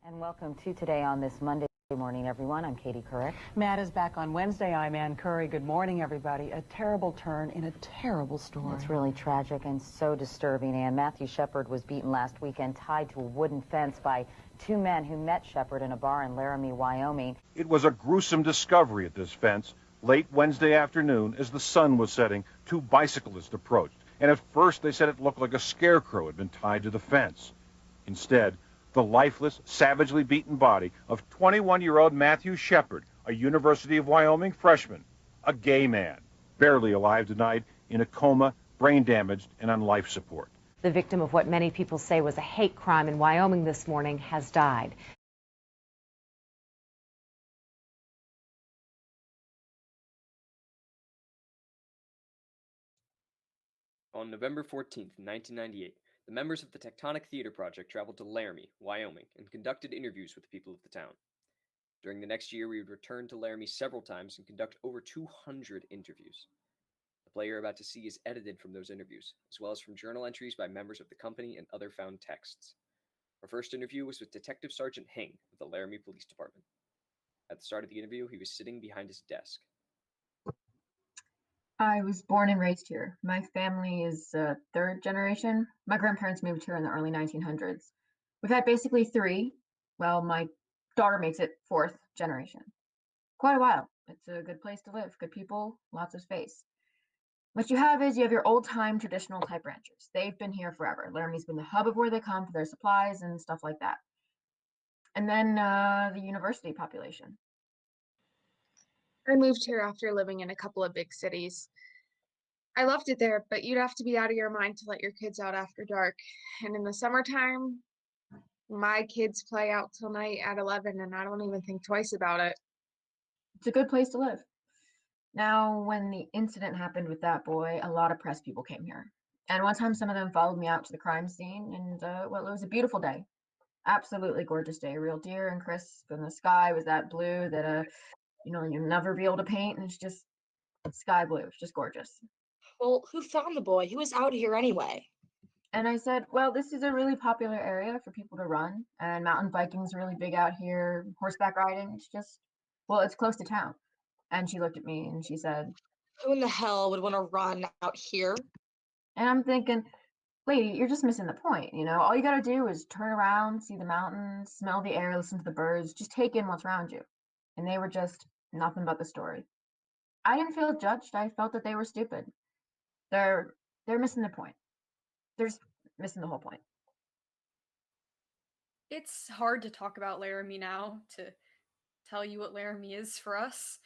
And welcome to Today on this Monday morning, everyone. I'm Katie Couric. Matt is back on Wednesday. I'm Ann Curry. Good morning, everybody. A terrible turn in a terrible story. It's really tragic and so disturbing, Ann. Matthew Shepard was beaten last weekend, tied to a wooden fence by two men who met Shepard in a bar in Laramie, Wyoming. It was a gruesome discovery at this fence late Wednesday afternoon as the sun was setting. Two bicyclists approached, and at first they said it looked like a scarecrow had been tied to the fence. Instead, the lifeless, savagely beaten body of 21-year-old Matthew Shepard, a University of Wyoming freshman, a gay man, barely alive tonight, in a coma, brain damaged, and on life support. The victim of what many people say was a hate crime in Wyoming this morning has died. On November 14th, 1998, the members of the Tectonic Theater Project traveled to Laramie, Wyoming, and conducted interviews with the people of the town. During the next year, we would return to Laramie several times and conduct over 200 interviews. The play you're about to see is edited from those interviews, as well as from journal entries by members of the company and other found texts. Our first interview was with Detective Sergeant Hing of the Laramie Police Department. At the start of the interview, he was sitting behind his desk. I was born and raised here. My family is third generation. My grandparents moved here in the early 1900s. We've had basically three. Well, my daughter makes it fourth generation. Quite a while. It's a good place to live. Good people, lots of space. What you have is you have your old-time traditional type ranchers. They've been here forever. Laramie's been the hub of where they come for their supplies and stuff like that. And then the university population. I moved here after living in a couple of big cities. I loved it there, but you'd have to be out of your mind to let your kids out after dark. And in the summertime, my kids play out till night at 11, and I don't even think twice about it. It's a good place to live. Now, when the incident happened with that boy, a lot of press people came here. And one time some of them followed me out to the crime scene, and well, it was a beautiful day. Absolutely gorgeous day. Real deer and crisp, and the sky was that blue that you'll never be able to paint, and it's just sky blue. It's just gorgeous. Well, who found the boy? Who was out here anyway? And I said, well, this is a really popular area for people to run, and mountain biking's really big out here, horseback riding. It's just, well, it's close to town. And she looked at me and she said, Who in the hell would want to run out here? and I'm thinking, lady, you're just missing the point. All you got to do is turn around, see the mountains, smell the air, listen to the birds, just take in what's around you. And they were just nothing but the story. I didn't feel judged. I felt that they were stupid. They're missing the point. They're just missing the whole point. It's hard to talk about Laramie now, to tell you what Laramie is for us.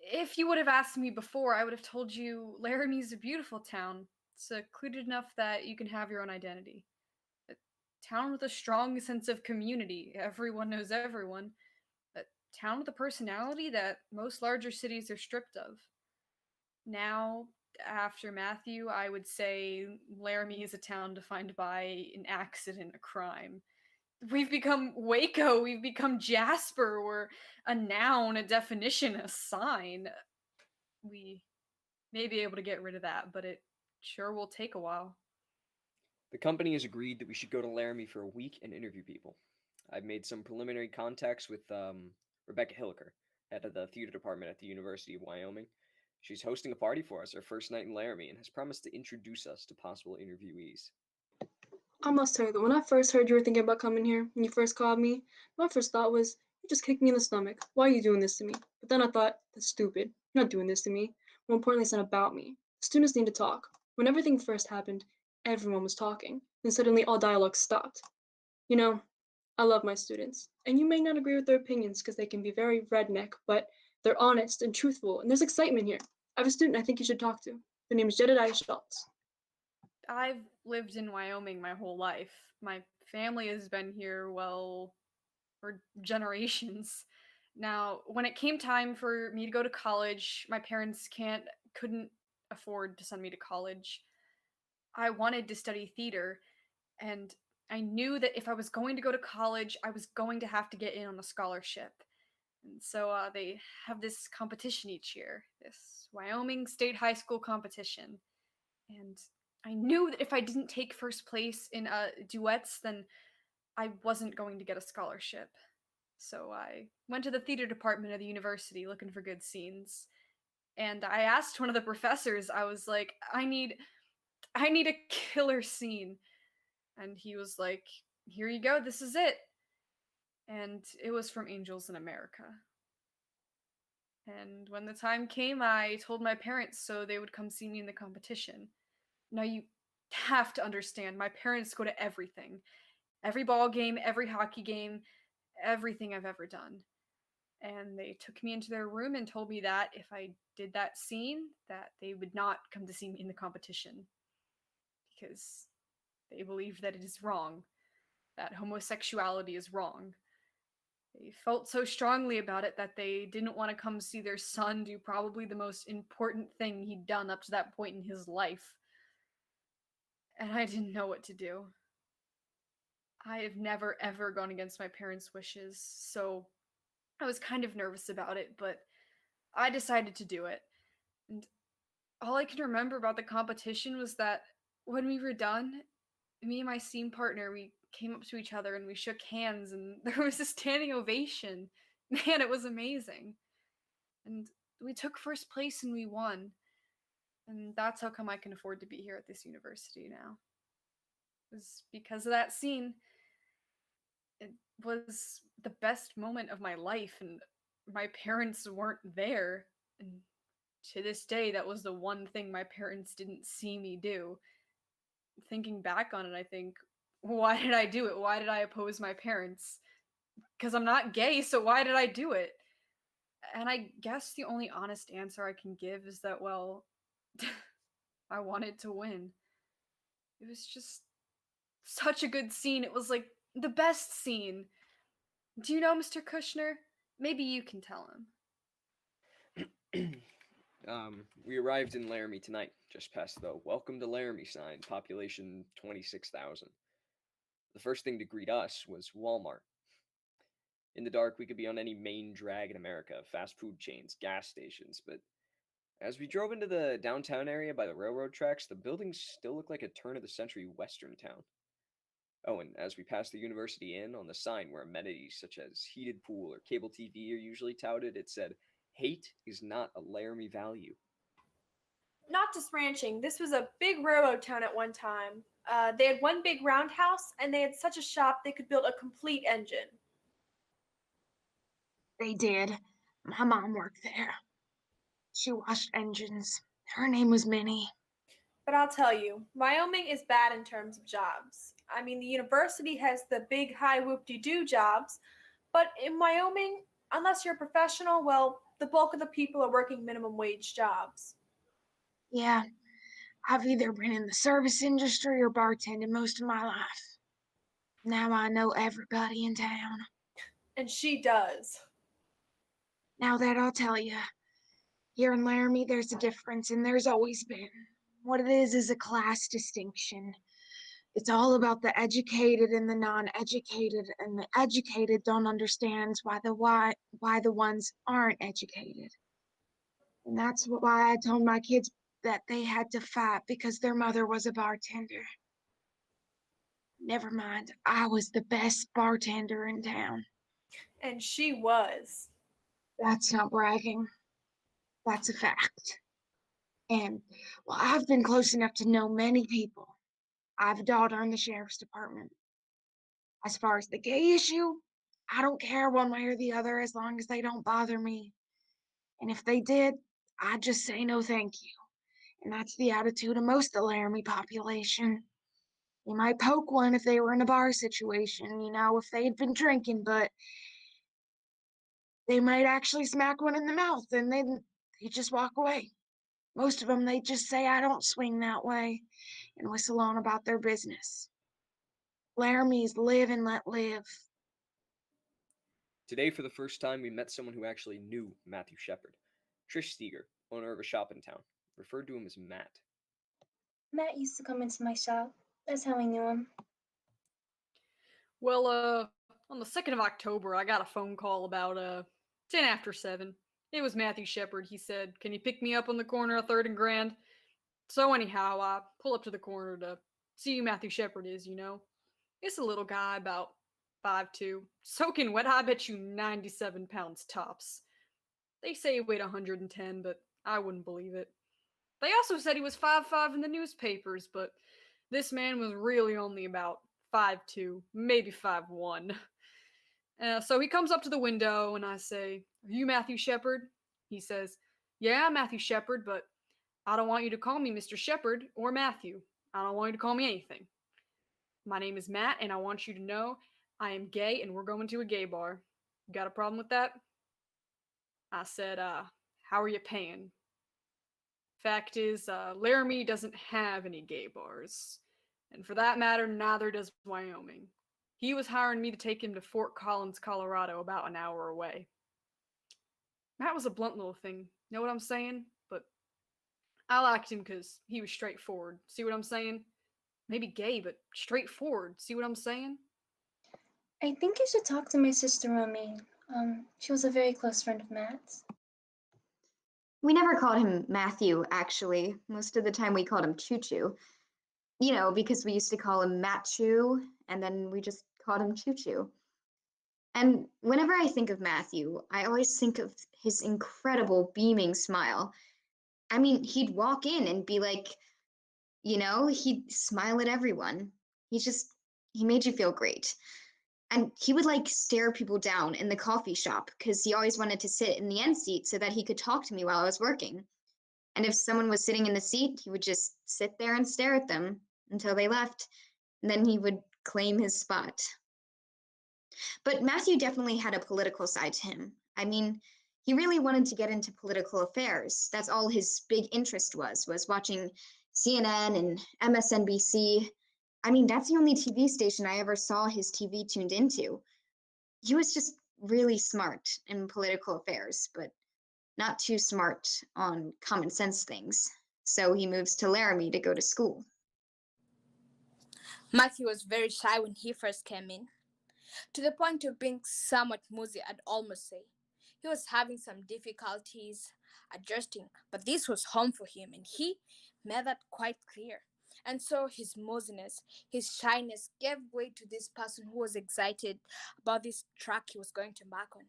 If you would have asked me before, I would have told you Laramie's a beautiful town, secluded enough that you can have your own identity. A town with a strong sense of community, everyone knows everyone. A town with a personality that most larger cities are stripped of. Now, after Matthew, I would say Laramie is a town defined by an accident, a crime. We've become Waco, we've become Jasper, we're a noun, a definition, a sign. We may be able to get rid of that, but it sure will take a while. The company has agreed that we should go to Laramie for a week and interview people. I've made some preliminary contacts with Rebecca Hilliker, head of the theater department at the University of Wyoming. She's hosting a party for us our first night in Laramie and has promised to introduce us to possible interviewees. I must tell you that when I first heard you were thinking about coming here, when you first called me, my first thought was, you just kicked me in the stomach. Why are you doing this to me? But then I thought, that's stupid. You're not doing this to me. More importantly, it's not about me. Students need to talk. When everything first happened, everyone was talking. Then suddenly all dialogue stopped. I love my students. And you may not agree with their opinions because they can be very redneck, but they're honest and truthful, and there's excitement here. I have a student I think you should talk to. Their name is Jedediah Schultz. I've lived in Wyoming my whole life. My family has been here, well, for generations. Now, when it came time for me to go to college, my parents couldn't afford to send me to college. I wanted to study theater, and I knew that if I was going to go to college, I was going to have to get in on a scholarship. And so they have this competition each year, this Wyoming State High School competition. And I knew that if I didn't take first place in duets, then I wasn't going to get a scholarship. So I went to the theater department of the university looking for good scenes. And I asked one of the professors, I was like, I need a killer scene. And he was like, here you go, this is it. And it was from Angels in America. And when the time came, I told my parents so they would come see me in the competition. Now, you have to understand, my parents go to everything. Every ball game, every hockey game, everything I've ever done. And they took me into their room and told me that if I did that scene, that they would not come to see me in the competition. Because they believe that it is wrong, that homosexuality is wrong. They felt so strongly about it that they didn't want to come see their son do probably the most important thing he'd done up to that point in his life. And I didn't know what to do. I have never ever gone against my parents' wishes, so I was kind of nervous about it, but I decided to do it. And all I can remember about the competition was that when we were done, me and my scene partner, we came up to each other and we shook hands, and there was a standing ovation. Man, it was amazing. And we took first place and we won. And that's how come I can afford to be here at this university now. It was because of that scene. It was the best moment of my life, and my parents weren't there. And to this day, that was the one thing my parents didn't see me do. Thinking back on it, I think, why did I do it? Why did I oppose my parents? Because I'm not gay, so why did I do it? And I guess the only honest answer I can give is that, well, I wanted to win. It was just such a good scene. It was like the best scene. Do you know Mr. Kushner? Maybe you can tell him. We arrived in Laramie tonight, just past the Welcome to Laramie sign, population 26,000. The first thing to greet us was Walmart. In the dark, we could be on any main drag in America, fast food chains, gas stations, but as we drove into the downtown area by the railroad tracks, the buildings still looked like a turn of the century western town. Oh, and as we passed the University Inn, on the sign where amenities such as heated pool or cable TV are usually touted, it said, "Hate is not a Laramie value." Not just ranching. This was a big railroad town at one time. They had one big roundhouse, and they had such a shop they could build a complete engine. They did. My mom worked there. She washed engines. Her name was Minnie. But I'll tell you, Wyoming is bad in terms of jobs. I mean, the university has the big high whoop-de-doo jobs, but in Wyoming, unless you're a professional, well, the bulk of the people are working minimum wage jobs. Yeah, I've either been in the service industry or bartending most of my life. Now I know everybody in town. And she does. Now that I'll tell you, here in Laramie, there's a difference, and there's always been. What it is a class distinction. It's all about the educated and the non-educated, and the educated don't understand why the ones aren't educated. And that's why I told my kids that they had to fight because their mother was a bartender. Never mind, I was the best bartender in town. And she was. That's not bragging. That's a fact. And, well, I've been close enough to know many people. I have a daughter in the sheriff's department. As far as the gay issue, I don't care one way or the other as long as they don't bother me. And if they did, I'd just say no thank you. And that's the attitude of most of the Laramie population. They might poke one if they were in a bar situation, if they'd been drinking, but they might actually smack one in the mouth and they'd just walk away. Most of them, they just say, I don't swing that way, and whistle on about their business. Laramie's live and let live. Today, for the first time, we met someone who actually knew Matthew Shepard. Trish Steger, owner of a shop in town, referred to him as Matt. Matt used to come into my shop. That's how I knew him. Well, on the 2nd of October, I got a phone call about 10 after 7. It was Matthew Shepard. He said, "Can you pick me up on the corner of 3rd and Grand?" So anyhow, I pull up to the corner to see who Matthew Shepard is, It's a little guy about 5'2", soaking wet. I bet you 97 pounds tops. They say he weighed 110, but I wouldn't believe it. They also said he was 5'5" in the newspapers, but this man was really only about 5'2", maybe 5'1". So he comes up to the window, and I say, "Are you Matthew Shepard?" He says, "Yeah, I'm Matthew Shepard, but I don't want you to call me Mr. Shepard or Matthew. I don't want you to call me anything. My name is Matt, and I want you to know I am gay, and we're going to a gay bar. You got a problem with that?" I said, "How are you paying?" Fact is, Laramie doesn't have any gay bars. And for that matter, neither does Wyoming. He was hiring me to take him to Fort Collins, Colorado, about an hour away. That was a blunt little thing, know what I'm saying? But I liked him because he was straightforward. See what I'm saying? Maybe gay, but straightforward. See what I'm saying? I think you should talk to my sister Romy. She was a very close friend of Matt's. We never called him Matthew, actually. Most of the time we called him Choo Choo. You know, because we used to call him Matt Choo, and then we just called him Choo Choo. And whenever I think of Matthew, I always think of his incredible beaming smile. I mean, he'd walk in and be like, he'd smile at everyone. He made you feel great. And he would like stare people down in the coffee shop because he always wanted to sit in the end seat so that he could talk to me while I was working. And if someone was sitting in the seat, he would just sit there and stare at them until they left, and then he would claim his spot. But Matthew definitely had a political side to him. I mean, he really wanted to get into political affairs. That's all his big interest was watching CNN and MSNBC. I mean, that's the only TV station I ever saw his TV tuned into. He was just really smart in political affairs, but not too smart on common sense things. So he moves to Laramie to go to school. Matthew was very shy when he first came in, to the point of being somewhat moody, I'd almost say. He was having some difficulties adjusting, but this was home for him, and he made that quite clear. And so his moodiness, his shyness gave way to this person who was excited about this track he was going to embark on.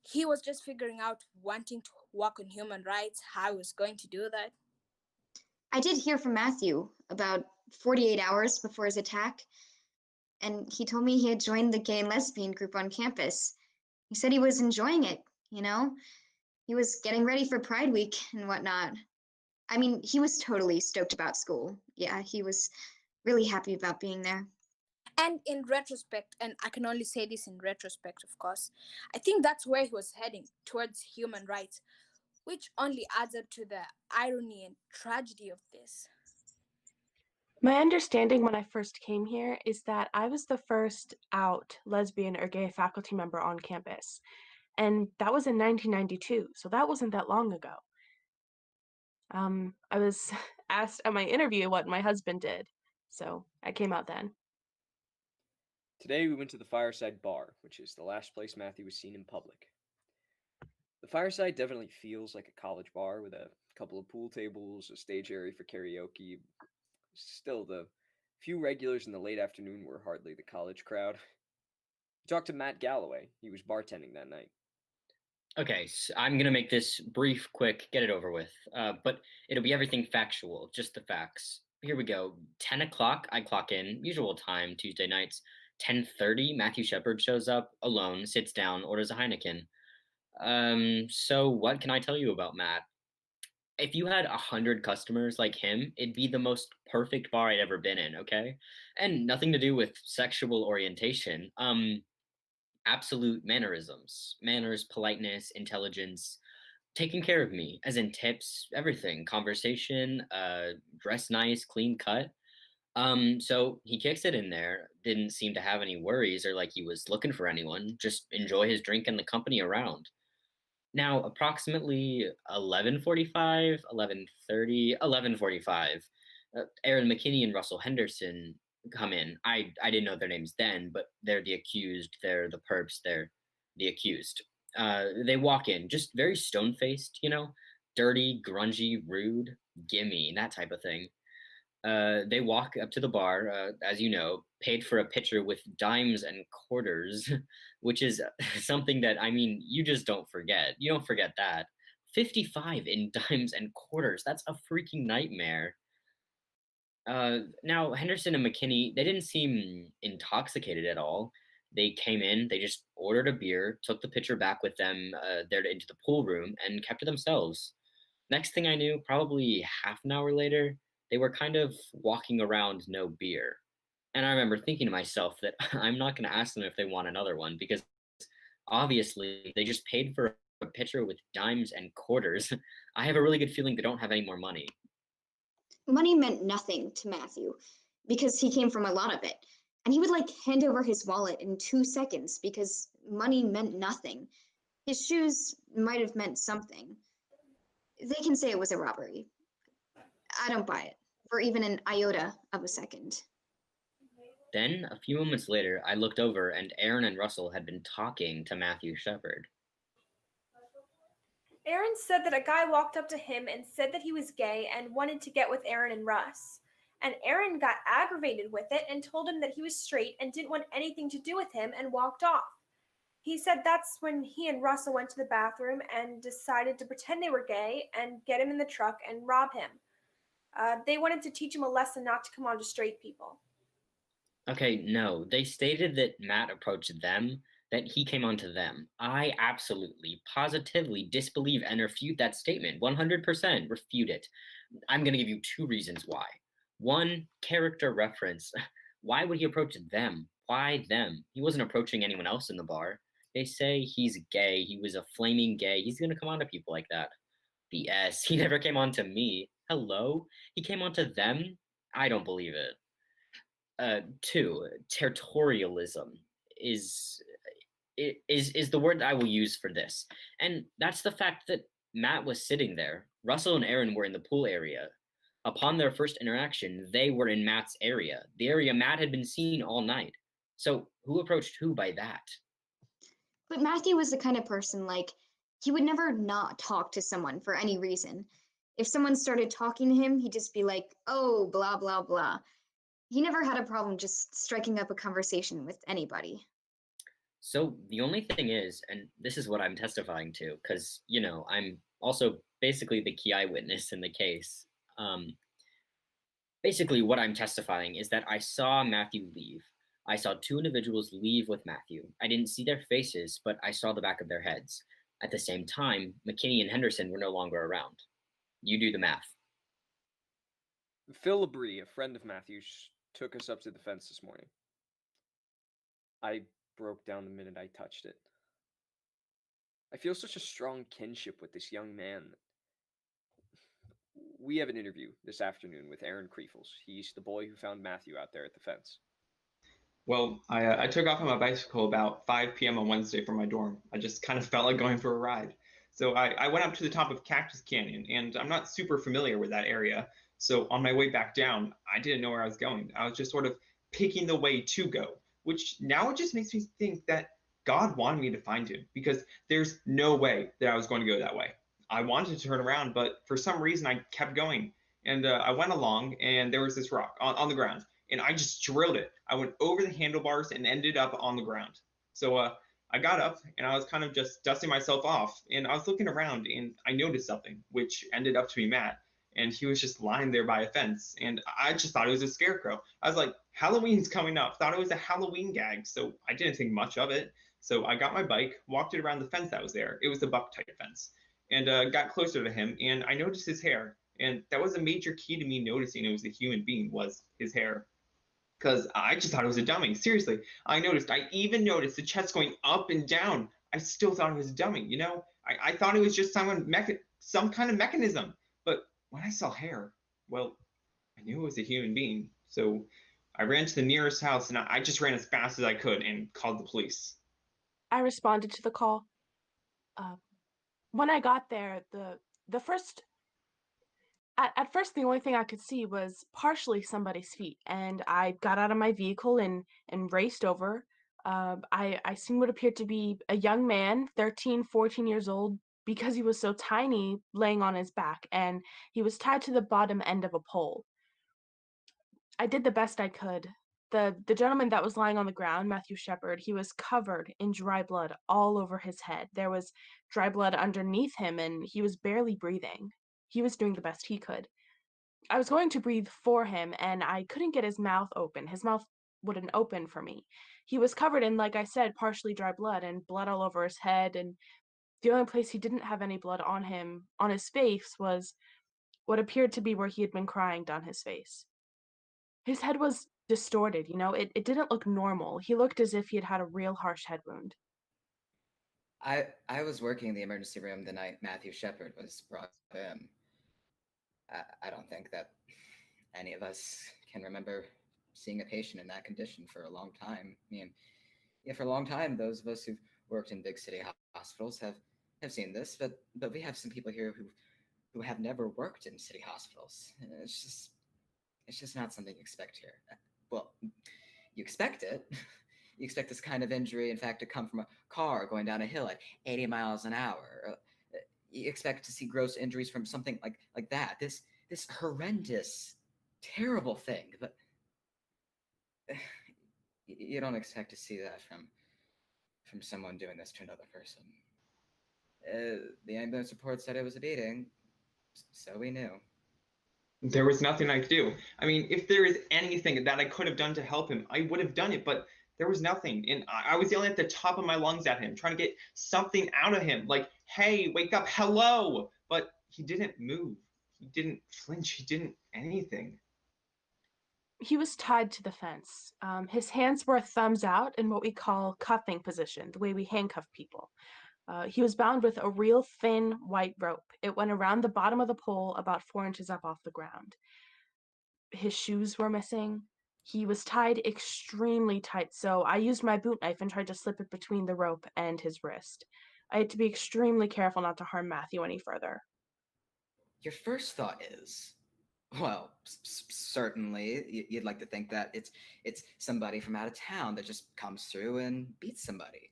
He was just figuring out wanting to work on human rights, how he was going to do that. I did hear from Matthew about 48 hours before his attack, and he told me he had joined the gay and lesbian group on campus. He said he was enjoying it, He was getting ready for Pride Week and whatnot. I mean, he was totally stoked about school. Yeah, he was really happy about being there. And in retrospect, and I can only say this in retrospect, of course, I think that's where he was heading, towards human rights, which only adds up to the irony and tragedy of this. My understanding when I first came here is that I was the first out lesbian or gay faculty member on campus. And that was in 1992, so that wasn't that long ago. I was asked at my interview what my husband did, so I came out then. Today we went to the Fireside Bar, which is the last place Matthew was seen in public. The Fireside definitely feels like a college bar with a couple of pool tables, a stage area for karaoke. Still, the few regulars in the late afternoon were hardly the college crowd. We talked to Matt Galloway. He was bartending that night. Okay, so I'm going to make this brief, quick, get it over with. But it'll be everything factual, just the facts. Here we go. 10 o'clock, I clock in, usual time, Tuesday nights. 10:30, Matthew Shepard shows up, alone, sits down, orders a Heineken. So what can I tell you about Matt? If you had 100 customers like him, it'd be the most perfect bar I'd ever been in, okay? And nothing to do with sexual orientation. Absolute mannerisms, manners, politeness, intelligence, taking care of me, as in tips, everything, conversation, dress nice, clean cut. So he kicks it in there, didn't seem to have any worries or like he was looking for anyone, just enjoy his drink and the company around. Now, approximately 11:45, 11:30, 11:45, Aaron McKinney and Russell Henderson come in. I didn't know their names then, but they're the accused, they're the perps, they're the accused. They walk in, just very stone-faced, dirty, grungy, rude, gimme, that type of thing. They walk up to the bar, as you know, paid for a pitcher with dimes and quarters, which is something that, I mean, you just don't forget. You don't forget that. 55 in dimes and quarters. That's a freaking nightmare. Now, Henderson and McKinney, they didn't seem intoxicated at all. They came in, they just ordered a beer, took the pitcher back with them there into the pool room, and kept to themselves. Next thing I knew, probably half an hour later, they were kind of walking around no beer. And I remember thinking to myself that I'm not going to ask them if they want another one because obviously they just paid for a pitcher with dimes and quarters. I have a really good feeling they don't have any more money. Money meant nothing to Matthew because he came from a lot of it. And he would like hand over his wallet in 2 seconds because money meant nothing. His shoes might have meant something. They can say it was a robbery. I don't buy it for even an iota of a second. Then, a few moments later, I looked over and Aaron and Russell had been talking to Matthew Shepard. Aaron said that a guy walked up to him and said that he was gay and wanted to get with Aaron and Russ. And Aaron got aggravated with it and told him that he was straight and didn't want anything to do with him and walked off. He said that's when he and Russell went to the bathroom and decided to pretend they were gay and get him in the truck and rob him. They wanted to teach him a lesson not to come on to straight people. Okay, no, they stated that Matt approached them, that he came onto them. I absolutely, positively disbelieve and refute that statement. 100% refute it. I'm going to give you 2 reasons why. 1, character reference. Why would he approach them? Why them? He wasn't approaching anyone else in the bar. They say he's gay. He was a flaming gay. He's going to come on to people like that. BS. He never came on to me. Hello? He came on to them? I don't believe it. 2, territorialism is the word I will use for this. And that's the fact that Matt was sitting there. Russell and Aaron were in the pool area. Upon their first interaction, they were in Matt's area, the area Matt had been seeing all night. So who approached who by that? But Matthew was the kind of person like, he would never not talk to someone for any reason. If someone started talking to him, he'd just be like, oh, blah, blah, blah. He never had a problem just striking up a conversation with anybody. So the only thing is, and this is what I'm testifying to, because, you know, I'm also basically the key eyewitness in the case. Basically, what I'm testifying is that I saw Matthew leave. I saw 2 individuals leave with Matthew. I didn't see their faces, but I saw the back of their heads. At the same time, McKinney and Henderson were no longer around. You do the math. Phil Labrie, a friend of Matthew's, took us up to the fence this morning. I broke down the minute I touched it. I feel such a strong kinship with this young man. We have an interview this afternoon with Aaron Kreefels. He's the boy who found Matthew out there at the fence. Well, I took off on my bicycle about 5 p.m. on Wednesday from my dorm. I just kind of felt like going for a ride. So I went up to the top of Cactus Canyon, and I'm not super familiar with that area. So on my way back down, I didn't know where I was going. I was just sort of picking the way to go, which now it just makes me think that God wanted me to find him because there's no way that I was going to go that way. I wanted to turn around, but for some reason I kept going. And I went along, and there was this rock on the ground, and I just drilled it. I went over the handlebars and ended up on the ground. So I got up, and I was kind of just dusting myself off, and I was looking around, and I noticed something, which ended up to be Matt. And he was just lying there by a fence, and I just thought it was a scarecrow. I was like, Halloween's coming up. Thought it was a Halloween gag, so I didn't think much of it. So I got my bike, walked it around the fence that was there. It was the buck-type fence, and got closer to him, and I noticed his hair. And that was a major key to me noticing it was a human being, was his hair. Because I just thought it was a dummy. Seriously, I even noticed the chest going up and down. I still thought it was a dummy, you know? I thought it was just some kind of mechanism. But when I saw hair, well, I knew it was a human being. So I ran to the nearest house, and I just ran as fast as I could and called the police. I responded to the call. When I got there, the first at first the only thing I could see was partially somebody's feet, and I got out of my vehicle and raced over. I seen what appeared to be a young man, 13, 14 years old, because he was so tiny, laying on his back, and he was tied to the bottom end of a pole. I did the best I could. The gentleman that was lying on the ground, Matthew Shepard, he was covered in dry blood all over his head. There was dry blood underneath him, and he was barely breathing. He was doing the best he could. I was going to breathe for him, and I couldn't get his mouth open. His mouth wouldn't open for me. He was covered in, like I said, partially dry blood and blood all over his head, and the only place he didn't have any blood on him, on his face, was what appeared to be where he had been crying down his face. His head was distorted, it didn't look normal. He looked as if he had had a real harsh head wound. I was working in the emergency room the night Matthew Shepard was brought in. I don't think that any of us can remember seeing a patient in that condition for a long time. I mean, yeah, for a long time, those of us who've worked in big city hospitals have seen this, but we have some people here who have never worked in city hospitals. It's just not something you expect here. Well, you expect it. You expect this kind of injury, in fact, to come from a car going down a hill at 80 miles an hour. You expect to see gross injuries from something like that. This horrendous, terrible thing. But you don't expect to see that from someone doing this to another person. The ambulance report said it was a beating, so we knew. There was nothing I could do. I mean, if there is anything that I could have done to help him, I would have done it, but there was nothing. And I was yelling at the top of my lungs at him, trying to get something out of him, like, hey, wake up, hello. But he didn't move. He didn't flinch. He didn't anything. He was tied to the fence. His hands were thumbs out in what we call cuffing position, the way we handcuff people. He was bound with a real thin white rope. It went around the bottom of the pole about 4 inches up off the ground. His shoes were missing. He was tied extremely tight, so I used my boot knife and tried to slip it between the rope and his wrist. I had to be extremely careful not to harm Matthew any further. Your first thought is, well, certainly you'd like to think that it's somebody from out of town that just comes through and beats somebody.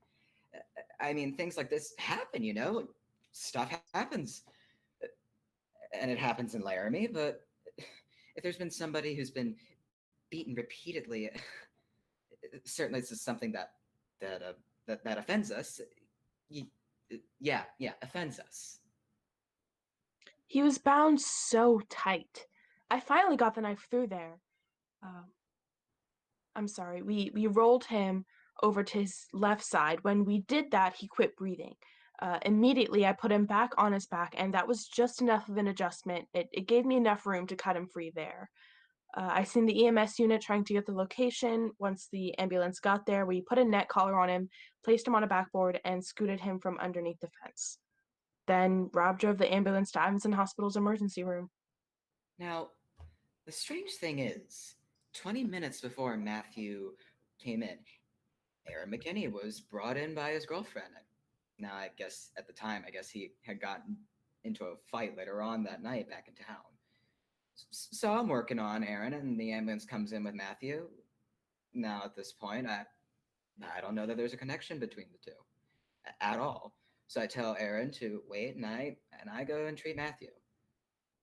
I mean, things like this happen, stuff happens. And it happens in Laramie, but if there's been somebody who's been beaten repeatedly, certainly this is something that offends us. Yeah, offends us. He was bound so tight. I finally got the knife through there. I'm sorry. We rolled him over to his left side. When we did that, he quit breathing. Immediately, I put him back on his back, and that was just enough of an adjustment. It gave me enough room to cut him free there. I seen the EMS unit trying to get the location. Once the ambulance got there, we put a neck collar on him, placed him on a backboard, and scooted him from underneath the fence. Then Rob drove the ambulance to Ivanson Hospital's emergency room. Now, the strange thing is, 20 minutes before Matthew came in, Aaron McKinney was brought in by his girlfriend. Now, I guess at the time, he had gotten into a fight later on that night back in town. So I'm working on Aaron, and the ambulance comes in with Matthew. Now, at this point, I don't know that there's a connection between the two at all. So I tell Aaron to wait, and I go and treat Matthew.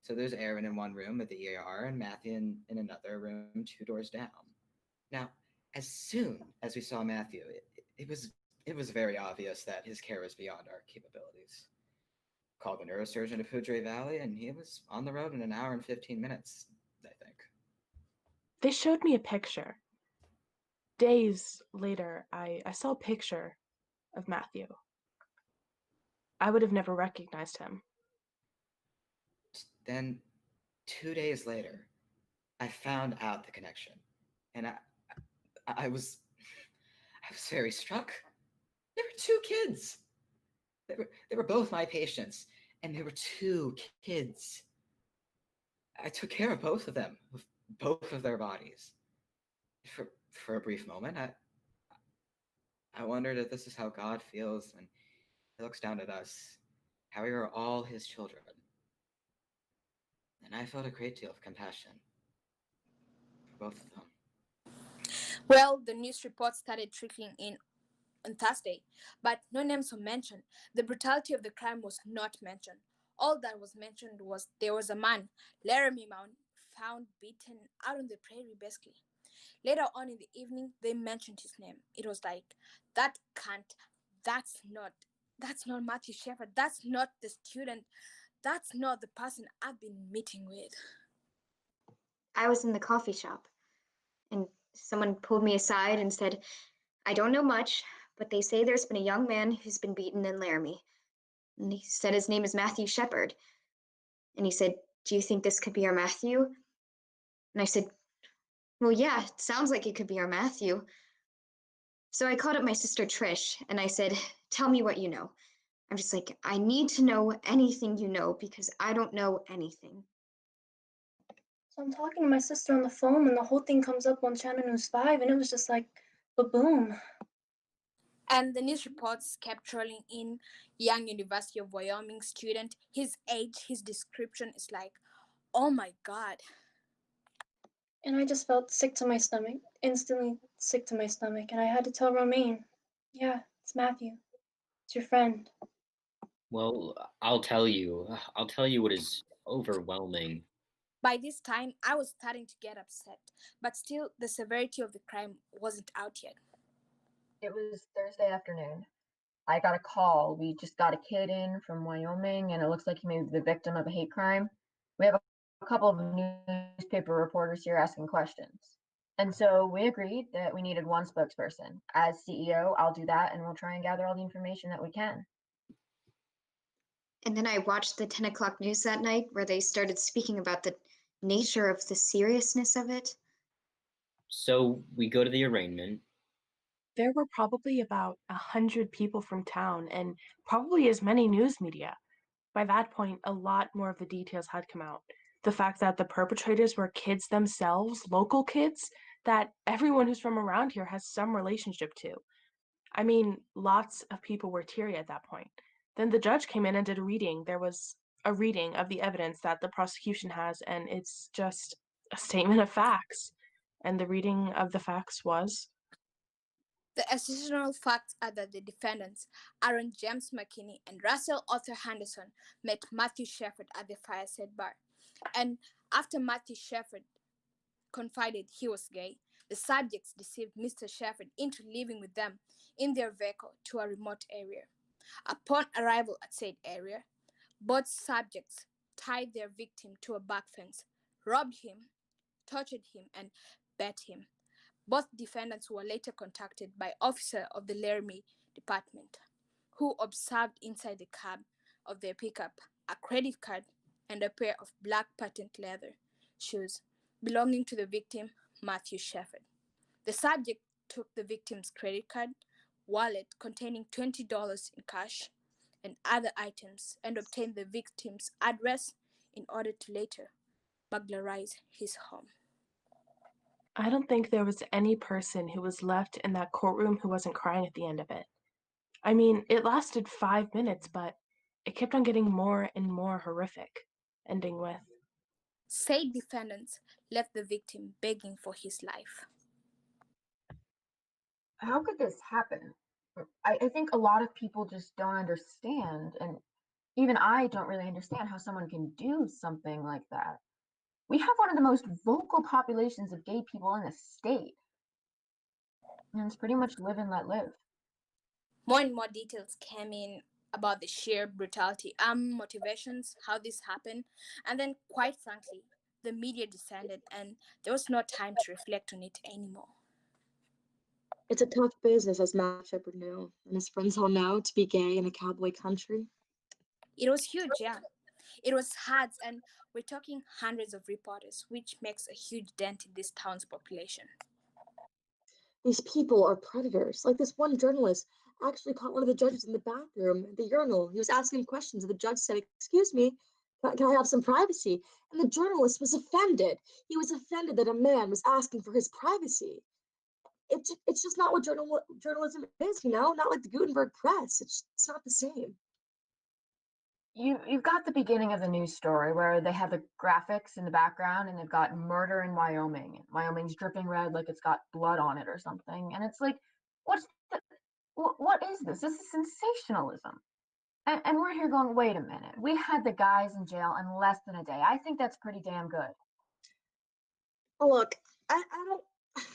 So there's Aaron in one room at the ER, and Matthew in another room 2 doors down. Now, as soon as we saw Matthew, it was very obvious that his care was beyond our capabilities. Called the neurosurgeon of Poudre Valley, and he was on the road in an hour and 15 minutes, I think. They showed me a picture. Days later, I saw a picture of Matthew. I would have never recognized him. Then, 2 days later, I found out the connection, and I was very struck. There were 2 kids. They were both my patients, and there were 2 kids. I took care of both of them, of both of their bodies. For a brief moment, I wondered if this is how God feels when He looks down at us, how we are all His children. And I felt a great deal of compassion for both of them. Well, the news reports started trickling in on Thursday, but no names were mentioned. The brutality of the crime was not mentioned. All that was mentioned was there was a man, Laramie man, found beaten out on the prairie, basically. Later on in the evening, they mentioned his name. It was like, that cunt, that's not Matthew Shepard, that's not the student, that's not the person I've been meeting with. I was in the coffee shop, and someone pulled me aside and said, I don't know much, but they say there's been a young man who's been beaten in Laramie. And he said his name is Matthew Shepard. And he said, do you think this could be our Matthew? And I said, well, yeah, it sounds like it could be our Matthew. So I called up my sister Trish, and I said, tell me what you know. I'm just like, I need to know anything you know, because I don't know anything. So I'm talking to my sister on the phone, and the whole thing comes up on Channel News 5, and it was just like, ba-boom. And the news reports kept rolling in. Young University of Wyoming student, his age, his description is like, oh my God. And I just felt sick to my stomach, instantly sick to my stomach, and I had to tell Romaine, yeah, it's Matthew. It's your friend. Well, I'll tell you what is overwhelming. By this time, I was starting to get upset, but still, the severity of the crime wasn't out yet. It was Thursday afternoon. I got a call. We just got a kid in from Wyoming, and it looks like he may be the victim of a hate crime. We have a couple of newspaper reporters here asking questions. And so we agreed that we needed one spokesperson. As CEO, I'll do that, and we'll try and gather all the information that we can. And then I watched the 10 o'clock news that night where they started speaking about the nature of the seriousness of it. So we go to the arraignment. There were probably about 100 people from town and probably as many news media. By that point, a lot more of the details had come out. The fact that the perpetrators were kids themselves, local kids, that everyone who's from around here has some relationship to. I mean, lots of people were teary at that point. Then the judge came in and did a reading. There was a reading of the evidence that the prosecution has, and it's just a statement of facts. And the reading of the facts was... The essential facts are that the defendants, Aaron James McKinney and Russell Arthur Henderson, met Matthew Shepard at the Fireside Bar. And after Matthew Shepard confided he was gay, the subjects deceived Mr. Shepard into living with them in their vehicle to a remote area. Upon arrival at said area, both subjects tied their victim to a back fence, robbed him, tortured him, and beat him. Both defendants were later contacted by officer of the Laramie department, who observed inside the cab of their pickup a credit card and a pair of black patent leather shoes belonging to the victim, Matthew Shepard. The subject took the victim's credit card, wallet containing $20 in cash, and other items and obtained the victim's address in order to later burglarize his home. I don't think there was any person who was left in that courtroom who wasn't crying at the end of it. I mean, it lasted 5 minutes, but it kept on getting more and more horrific, ending with... Said defendants left the victim begging for his life. How could this happen? I think a lot of people just don't understand, and even I don't really understand how someone can do something like that. We have one of the most vocal populations of gay people in the state. And it's pretty much live and let live. More and more details came in about the sheer brutality and motivations, how this happened, and then, quite frankly, the media descended and there was no time to reflect on it anymore. It's a tough business, as Matt Shepard knew, and his friends all know, to be gay in a cowboy country. It was huge, yeah. It was hard, and we're talking hundreds of reporters, which makes a huge dent in this town's population. These people are predators. Like this one journalist actually caught one of the judges in the bathroom at the urinal. He was asking him questions, and the judge said, "Excuse me, can I have some privacy?" And the journalist was offended. He was offended that a man was asking for his privacy. It's just not what journalism is, you know? Not like the Gutenberg Press. It's not the same. You've got the beginning of the news story where they have the graphics in the background and they've got murder in Wyoming. Wyoming's dripping red like it's got blood on it or something. And it's like, what is this? This is sensationalism. And we're here going, wait a minute. We had the guys in jail in less than a day. I think that's pretty damn good. Look, I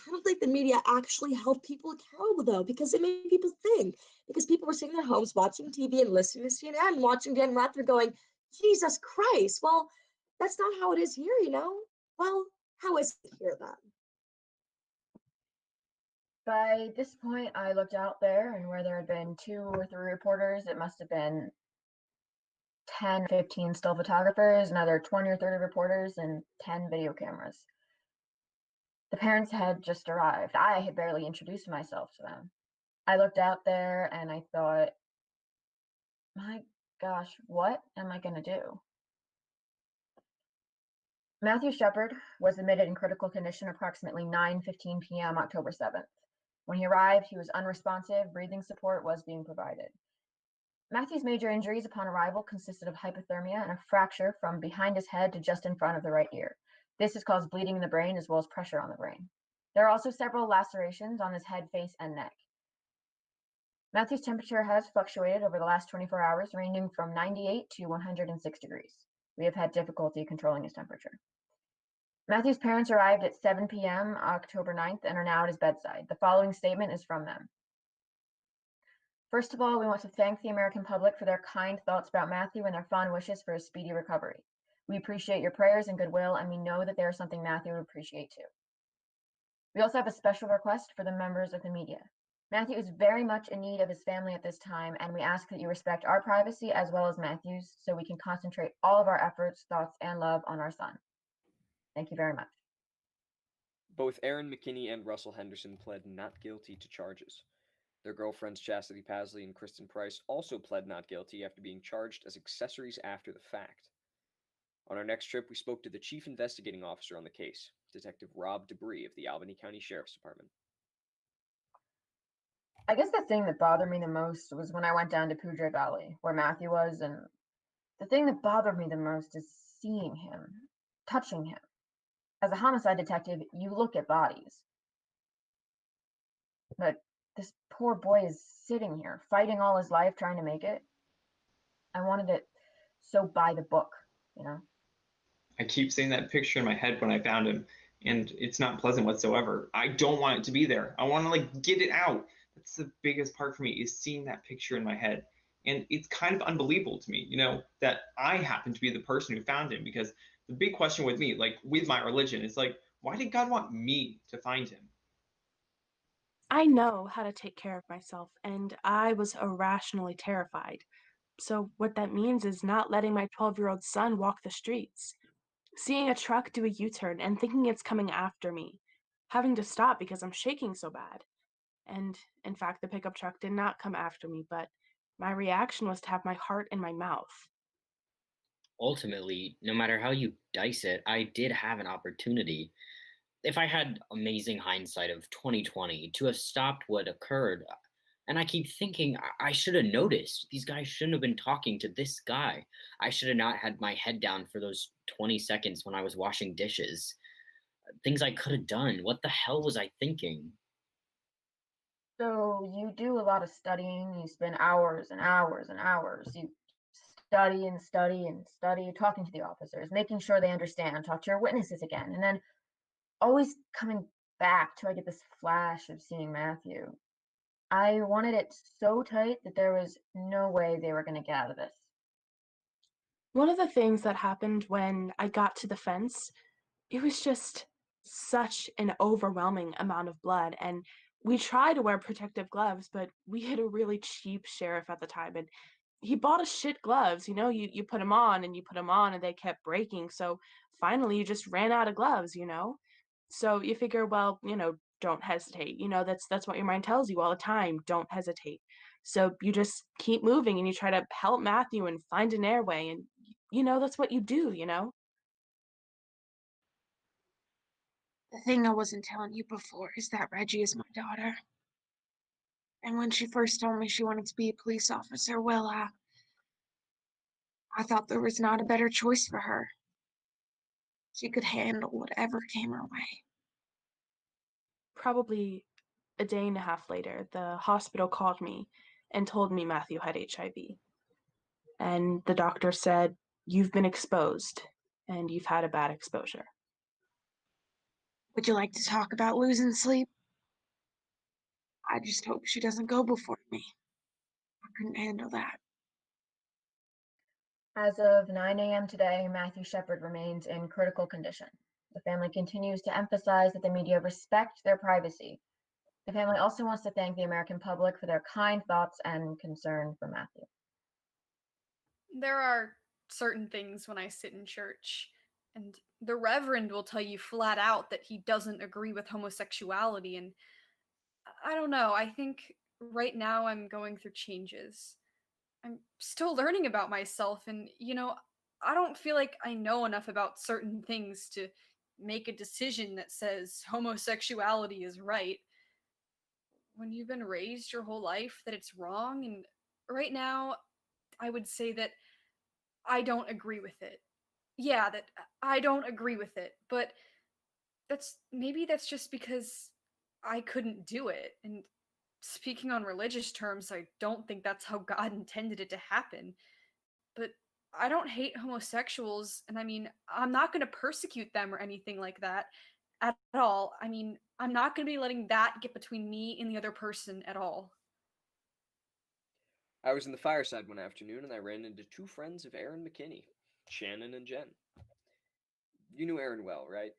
don't think the media actually held people accountable though, because it made people think. Because people were sitting in their homes watching TV and listening to CNN, watching Dan Rather going, Jesus Christ. Well, that's not how it is here, you know? Well, how is it here then? By this point, I looked out there, and where there had been 2 or 3 reporters, it must have been 10, 15 still photographers, another 20 or 30 reporters, and 10 video cameras. The parents had just arrived. I had barely introduced myself to them. I looked out there and I thought, my gosh, what am I going to do? Matthew Shepard was admitted in critical condition approximately 9:15 p.m. October 7th. When he arrived, he was unresponsive. Breathing support was being provided. Matthew's major injuries upon arrival consisted of hypothermia and a fracture from behind his head to just in front of the right ear. This has caused bleeding in the brain as well as pressure on the brain. There are also several lacerations on his head, face, and neck. Matthew's temperature has fluctuated over the last 24 hours, ranging from 98 to 106 degrees. We have had difficulty controlling his temperature. Matthew's parents arrived at 7 p.m. October 9th and are now at his bedside. The following statement is from them. First of all, we want to thank the American public for their kind thoughts about Matthew and their fond wishes for his speedy recovery. We appreciate your prayers and goodwill, and we know that there is something Matthew would appreciate too. We also have a special request for the members of the media. Matthew is very much in need of his family at this time, and we ask that you respect our privacy as well as Matthew's so we can concentrate all of our efforts, thoughts, and love on our son. Thank you very much. Both Aaron McKinney and Russell Henderson pled not guilty to charges. Their girlfriends Chastity Pasley and Kristen Price also pled not guilty after being charged as accessories after the fact. On our next trip, we spoke to the chief investigating officer on the case, Detective Rob Debris of the Albany County Sheriff's Department. I guess the thing that bothered me the most was when I went down to Poudre Valley, where Matthew was, and the thing that bothered me the most is seeing him, touching him. As a homicide detective, you look at bodies. But this poor boy is sitting here, fighting all his life, trying to make it. I wanted it so by the book, you know? I keep seeing that picture in my head when I found him, and it's not pleasant whatsoever. I don't want it to be there. I want to get it out. That's the biggest part for me, is seeing that picture in my head. And it's kind of unbelievable to me, that I happen to be the person who found him, because the big question with me, with my religion, is why did God want me to find him? I know how to take care of myself, and I was irrationally terrified. So what that means is not letting my 12-year-old son walk the streets, seeing a truck do a U-turn and thinking it's coming after me, having to stop because I'm shaking so bad. And in fact, the pickup truck did not come after me, but my reaction was to have my heart in my mouth. Ultimately, no matter how you dice it, I did have an opportunity. If I had amazing hindsight of 2020 to have stopped what occurred, and I keep thinking I should have noticed. These guys shouldn't have been talking to this guy. I should have not had my head down for those 20 seconds when I was washing dishes. Things I could have done. What the hell was I thinking? So you do a lot of studying. You spend hours and hours and hours. You study and study and study, talking to the officers, making sure they understand, talk to your witnesses again, and then always coming back till I get this flash of seeing Matthew. I wanted it so tight that there was no way they were going to get out of this. One of the things that happened when I got to the fence, it was just such an overwhelming amount of blood. And we tried to wear protective gloves, but we had a really cheap sheriff at the time. And he bought us shit gloves. You put them on and you put them on and they kept breaking. So finally you just ran out of gloves. So you figure, well, don't hesitate. That's what your mind tells you all the time. Don't hesitate. So you just keep moving and you try to help Matthew and find an airway. And, that's what you do. The thing I wasn't telling you before is that Reggie is my daughter. And when she first told me she wanted to be a police officer, well, I thought there was not a better choice for her. She could handle whatever came her way. Probably a day and a half later, the hospital called me and told me Matthew had HIV. And the doctor said, "You've been exposed and you've had a bad exposure." Would you like to talk about losing sleep? I just hope she doesn't go before me. I couldn't handle that. As of 9 a.m. today, Matthew Shepard remains in critical condition. The family continues to emphasize that the media respect their privacy. The family also wants to thank the American public for their kind thoughts and concern for Matthew. There are certain things when I sit in church, and the Reverend will tell you flat out that he doesn't agree with homosexuality, and I don't know, I think right now I'm going through changes. I'm still learning about myself, and I don't feel like I know enough about certain things to make a decision that says homosexuality is right when you've been raised your whole life that it's wrong. And right now, I would say that I don't agree with it. Yeah, that I don't agree with it, but that's just because I couldn't do it. And speaking on religious terms, I don't think that's how God intended it to happen. But I don't hate homosexuals, and I mean, I'm not going to persecute them or anything like that at all. I mean, I'm not going to be letting that get between me and the other person at all. I was in the fireside one afternoon and I ran into two friends of Aaron McKinney, Shannon and Jen. You knew Aaron well, right?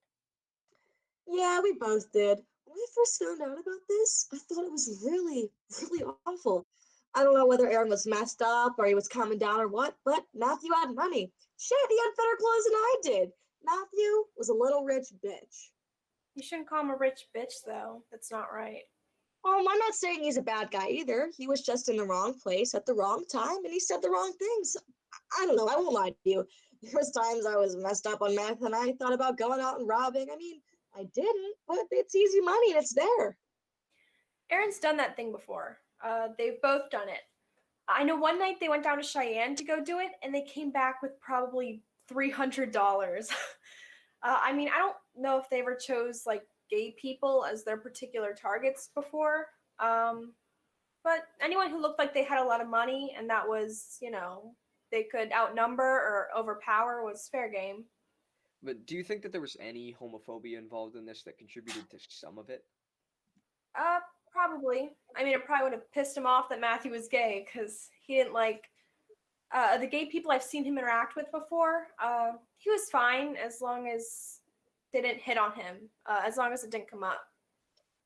Yeah, we both did. When I first found out about this, I thought it was really, really awful. I don't know whether Aaron was messed up or he was coming down or what, but Matthew had money. Shit, he had better clothes than I did. Matthew was a little rich bitch. You shouldn't call him a rich bitch, though. That's not right. I'm not saying he's a bad guy either. He was just in the wrong place at the wrong time and he said the wrong things. I don't know, I won't lie to you. There was times I was messed up on meth and I thought about going out and robbing. I mean, I didn't, but it's easy money and it's there. Aaron's done that thing before. They've both done it. I know one night they went down to Cheyenne to go do it, and they came back with probably $300. I mean, I don't know if they ever chose like gay people as their particular targets before, but anyone who looked like they had a lot of money and that was, they could outnumber or overpower was fair game. But do you think that there was any homophobia involved in this that contributed to some of it? Probably. I mean, it probably would have pissed him off that Matthew was gay because he didn't like the gay people I've seen him interact with before. He was fine as long as they didn't hit on him, as long as it didn't come up.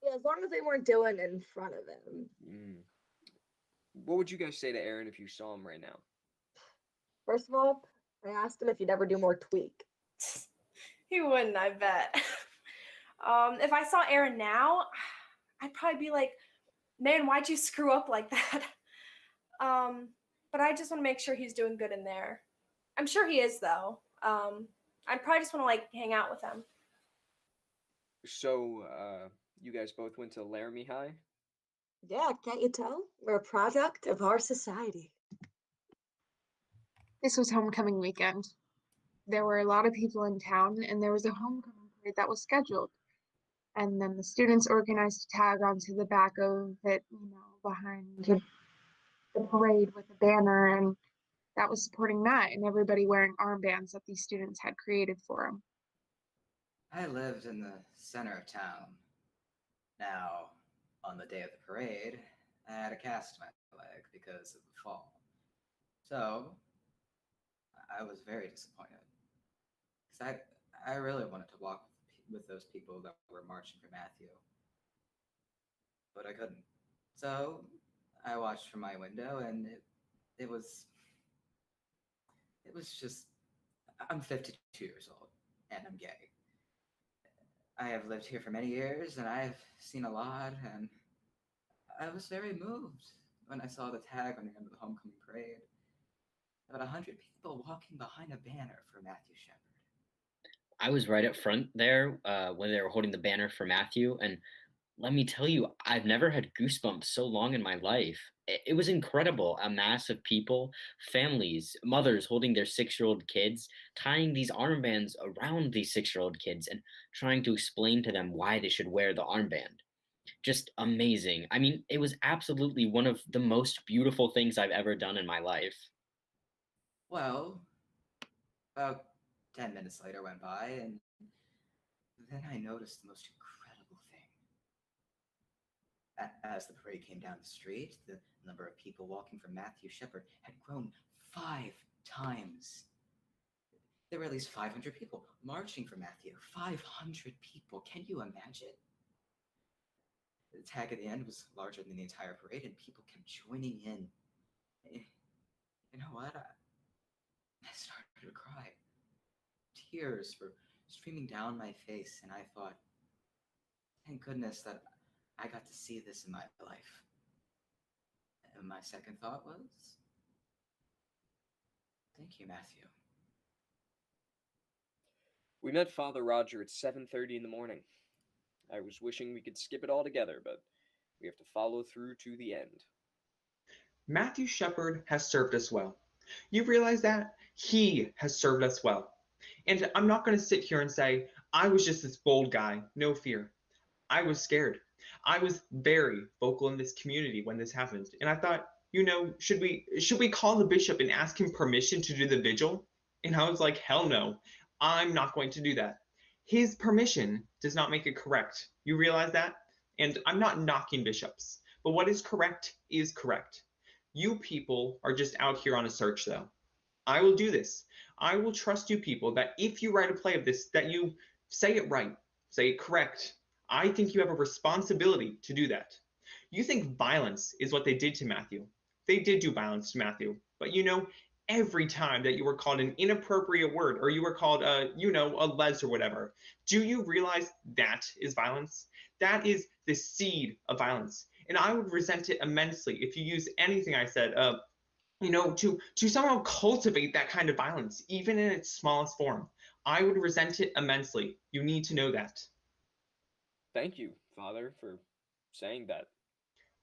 Yeah, as long as they weren't doing it in front of him. What would you guys say to Aaron if you saw him right now? First of all, I asked him if he'd ever do more tweak. He wouldn't, I bet. If I saw Aaron now, I'd probably be like, man, why'd you screw up like that? But I just want to make sure he's doing good in there. I'm sure he is, though. I'd probably just want to, like, hang out with him. So, you guys both went to Laramie High? Yeah, can't you tell? We're a product of our society. This was homecoming weekend. There were a lot of people in town, and there was a homecoming parade that was scheduled. And then the students organized a tag onto the back of it, behind the parade with a banner, and that was supporting that, and everybody wearing armbands that these students had created for them. I lived in the center of town. Now, on the day of the parade, I had a cast in my leg because of the fall. So, I was very disappointed. Because I really wanted to walk with those people that were marching for Matthew. But I couldn't. So, I watched from my window, and it was just, I'm 52 years old, and I'm gay. I have lived here for many years, and I've seen a lot, and I was very moved when I saw the tag on the end of the homecoming parade. About 100 people walking behind a banner for Matthew Shepard. I was right up front there when they were holding the banner for Matthew, and let me tell you, I've never had goosebumps so long in my life. It was incredible. A mass of people, families, mothers holding their 6-year-old kids, tying these armbands around these 6-year-old kids and trying to explain to them why they should wear the armband. Just amazing. I mean, it was absolutely one of the most beautiful things I've ever done in my life. Well, about 10 minutes later went by, and Then I noticed the most incredible thing. As the parade came down the street, the number of people walking for Matthew Shepard had grown 5 times. There were at least 500 people marching for Matthew. 500 people. Can you imagine? The tag at the end was larger than the entire parade, and people kept joining in. You know what? I started to cry. Tears were streaming down my face, and I thought, thank goodness that I got to see this in my life. And my second thought was, thank you, Matthew. We met Father Roger at 7:30 in the morning. I was wishing we could skip it all together, but we have to follow through to the end. Matthew Shepard has served us well. You realize that? He has served us well. And I'm not going to sit here and say, I was just this bold guy, no fear. I was scared. I was very vocal in this community when this happened. And I thought, should we call the bishop and ask him permission to do the vigil? And I was like, hell no, I'm not going to do that. His permission does not make it correct. You realize that? And I'm not knocking bishops, but what is correct is correct. You people are just out here on a search, though. I will do this. I will trust you people that if you write a play of this, that you say it right, say it correct. I think you have a responsibility to do that. You think violence is what they did to Matthew. They did do violence to Matthew. But every time that you were called an inappropriate word or you were called, a les or whatever, do you realize that is violence? That is the seed of violence. And I would resent it immensely if you use anything I said, to somehow cultivate that kind of violence, even in its smallest form. I would resent it immensely. You need to know that. Thank you, Father, for saying that.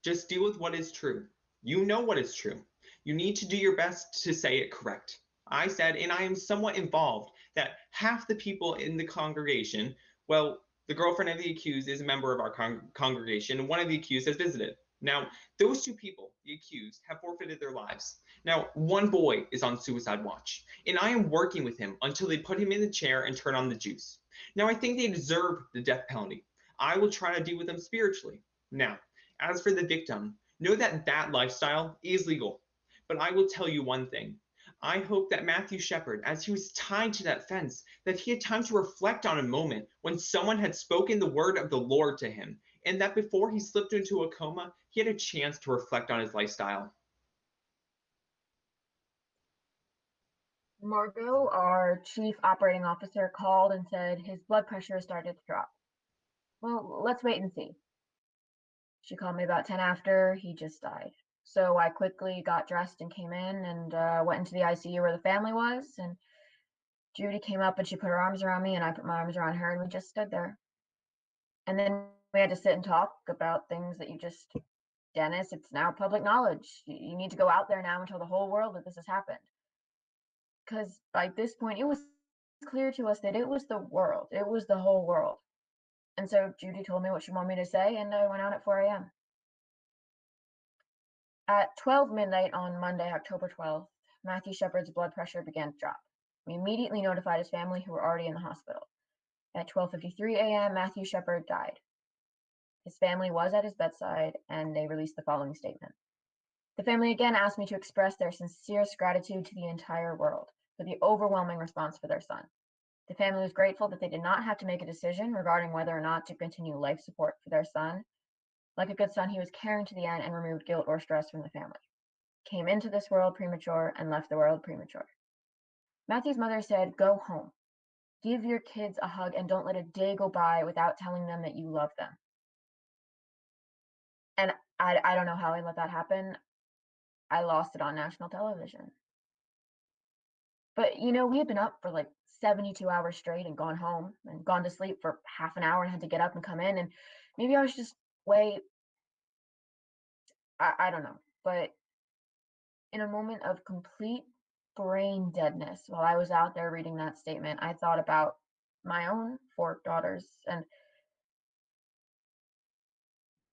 Just deal with what is true. You know what is true. You need to do your best to say it correct. I said, and I am somewhat involved, that half the people in the congregation, well, the girlfriend of the accused is a member of our congregation, and one of the accused has visited. Now, those two people, the accused, have forfeited their lives. Now, one boy is on suicide watch, and I am working with him until they put him in the chair and turn on the juice. Now, I think they deserve the death penalty. I will try to deal with them spiritually. Now, as for the victim, know that that lifestyle is legal. But I will tell you one thing. I hope that Matthew Shepard, as he was tied to that fence, that he had time to reflect on a moment when someone had spoken the word of the Lord to him, and that before he slipped into a coma, he had a chance to reflect on his lifestyle. Margot, our chief operating officer, called and said his blood pressure started to drop. Well, let's wait and see. She called me about 10 after, he just died. So I quickly got dressed and came in and went into the ICU where the family was. And Judy came up and she put her arms around me and I put my arms around her and we just stood there. And then we had to sit and talk about things that Dennis, it's now public knowledge. You need to go out there now and tell the whole world that this has happened. Because by this point, it was clear to us that it was the world. It was the whole world. And so Judy told me what she wanted me to say, and I went out at 4 a.m. At 12 midnight on Monday, October 12th, Matthew Shepard's blood pressure began to drop. We immediately notified his family, who were already in the hospital. At 12:53 a.m., Matthew Shepard died. His family was at his bedside, and they released the following statement. The family again asked me to express their sincerest gratitude to the entire world for the overwhelming response for their son. The family was grateful that they did not have to make a decision regarding whether or not to continue life support for their son. Like a good son, he was caring to the end and removed guilt or stress from the family. Came into this world premature and left the world premature. Matthew's mother said, "Go home. Give your kids a hug and don't let a day go by without telling them that you love them." And I don't know how I let that happen. I lost it on national television. But we had been up for like 72 hours straight and gone home and gone to sleep for half an hour and had to get up and come in. And maybe I was just I don't know. But in a moment of complete brain deadness, while I was out there reading that statement, I thought about my own 4 daughters and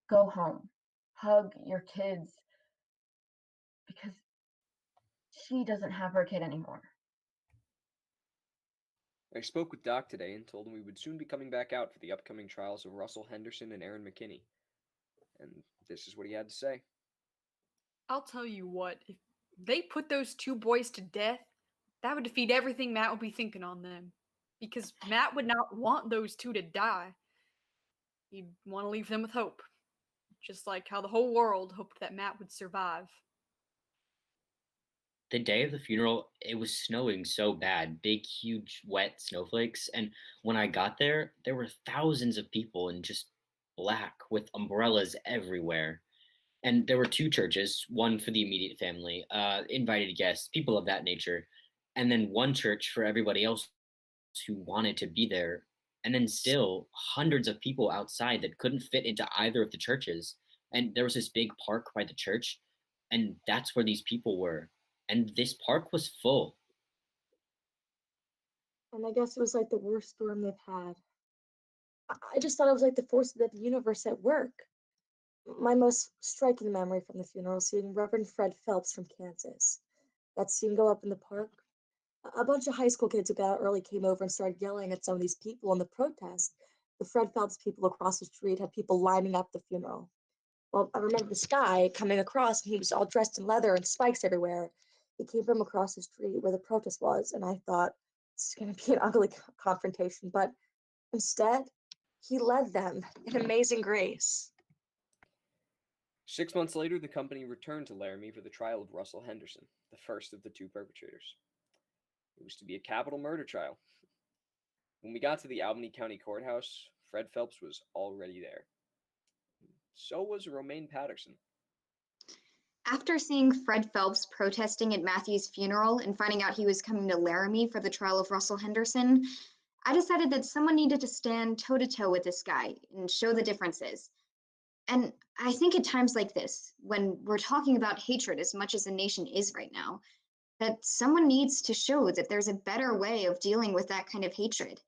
go home, hug your kids, because she doesn't have her kid anymore. I spoke with Doc today and told him we would soon be coming back out for the upcoming trials of Russell Henderson and Aaron McKinney. And this is what he had to say. I'll tell you what, if they put those two boys to death, that would defeat everything Matt would be thinking on them. Because Matt would not want those two to die. He'd want to leave them with hope. Just like how the whole world hoped that Matt would survive. The day of the funeral, it was snowing so bad, big, huge, wet snowflakes. And when I got there, there were thousands of people in just black with umbrellas everywhere. And there were two churches, one for the immediate family, invited guests, people of that nature, and then one church for everybody else who wanted to be there. And then still hundreds of people outside that couldn't fit into either of the churches. And there was this big park by the church, and that's where these people were. And this park was full. And I guess it was like the worst storm they've had. I just thought it was like the forces of the universe at work. My most striking memory from the funeral is seeing Reverend Fred Phelps from Kansas. That scene go up in the park. A bunch of high school kids who got out early came over and started yelling at some of these people in the protest. The Fred Phelps people across the street had people lining up the funeral. Well, I remember this guy coming across, and he was all dressed in leather and spikes everywhere. He came from across the street where the protest was, and I thought, this is going to be an ugly confrontation. But instead, he led them in amazing grace. 6 months later, the company returned to Laramie for the trial of Russell Henderson, the first of the two perpetrators. It was to be a capital murder trial. When we got to the Albany County Courthouse, Fred Phelps was already there. So was Romaine Patterson. After seeing Fred Phelps protesting at Matthew's funeral and finding out he was coming to Laramie for the trial of Russell Henderson, I decided that someone needed to stand toe-to-toe with this guy and show the differences. And I think at times like this, when we're talking about hatred as much as the nation is right now, that someone needs to show that there's a better way of dealing with that kind of hatred.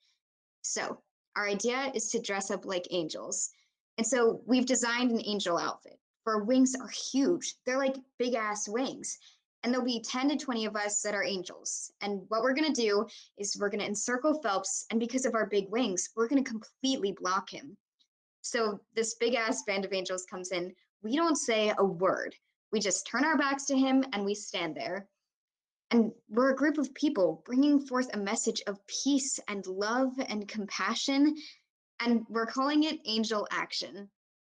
So our idea is to dress up like angels. And so we've designed an angel outfit. Our wings are huge. They're like big ass wings. And there'll be 10 to 20 of us that are angels. And what we're going to do is we're going to encircle Phelps. And because of our big wings, we're going to completely block him. So this big ass band of angels comes in. We don't say a word. We just turn our backs to him and we stand there. And we're a group of people bringing forth a message of peace and love and compassion. And we're calling it Angel Action.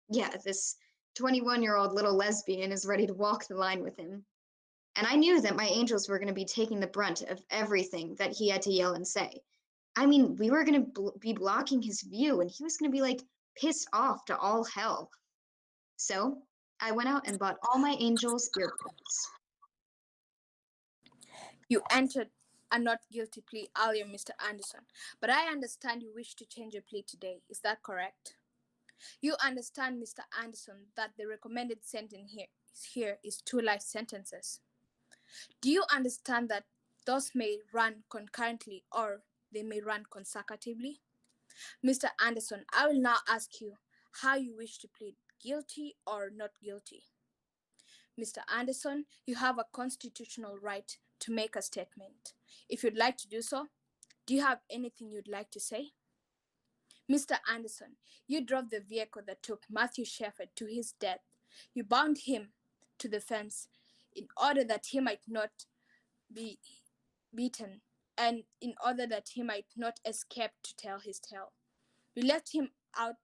Yeah, this 21-year-old little lesbian is ready to walk the line with him. And I knew that my angels were going to be taking the brunt of everything that he had to yell and say. I mean, we were going to be blocking his view, and he was going to be like pissed off to all hell. So I went out and bought all my angels earbuds. You entered a not guilty plea earlier, Mr. Anderson, but I understand you wish to change your plea today. Is that correct? You understand, Mr. Anderson, that the recommended sentence here is 2 life sentences. Do you understand that those may run concurrently or they may run consecutively? Mr. Anderson, I will now ask you how you wish to plead, guilty or not guilty. Mr. Anderson, you have a constitutional right to make a statement. If you'd like to do so, do you have anything you'd like to say? Mr. Anderson, you drove the vehicle that took Matthew Shepherd to his death. You bound him to the fence in order that he might not be beaten and in order that he might not escape to tell his tale. You left him out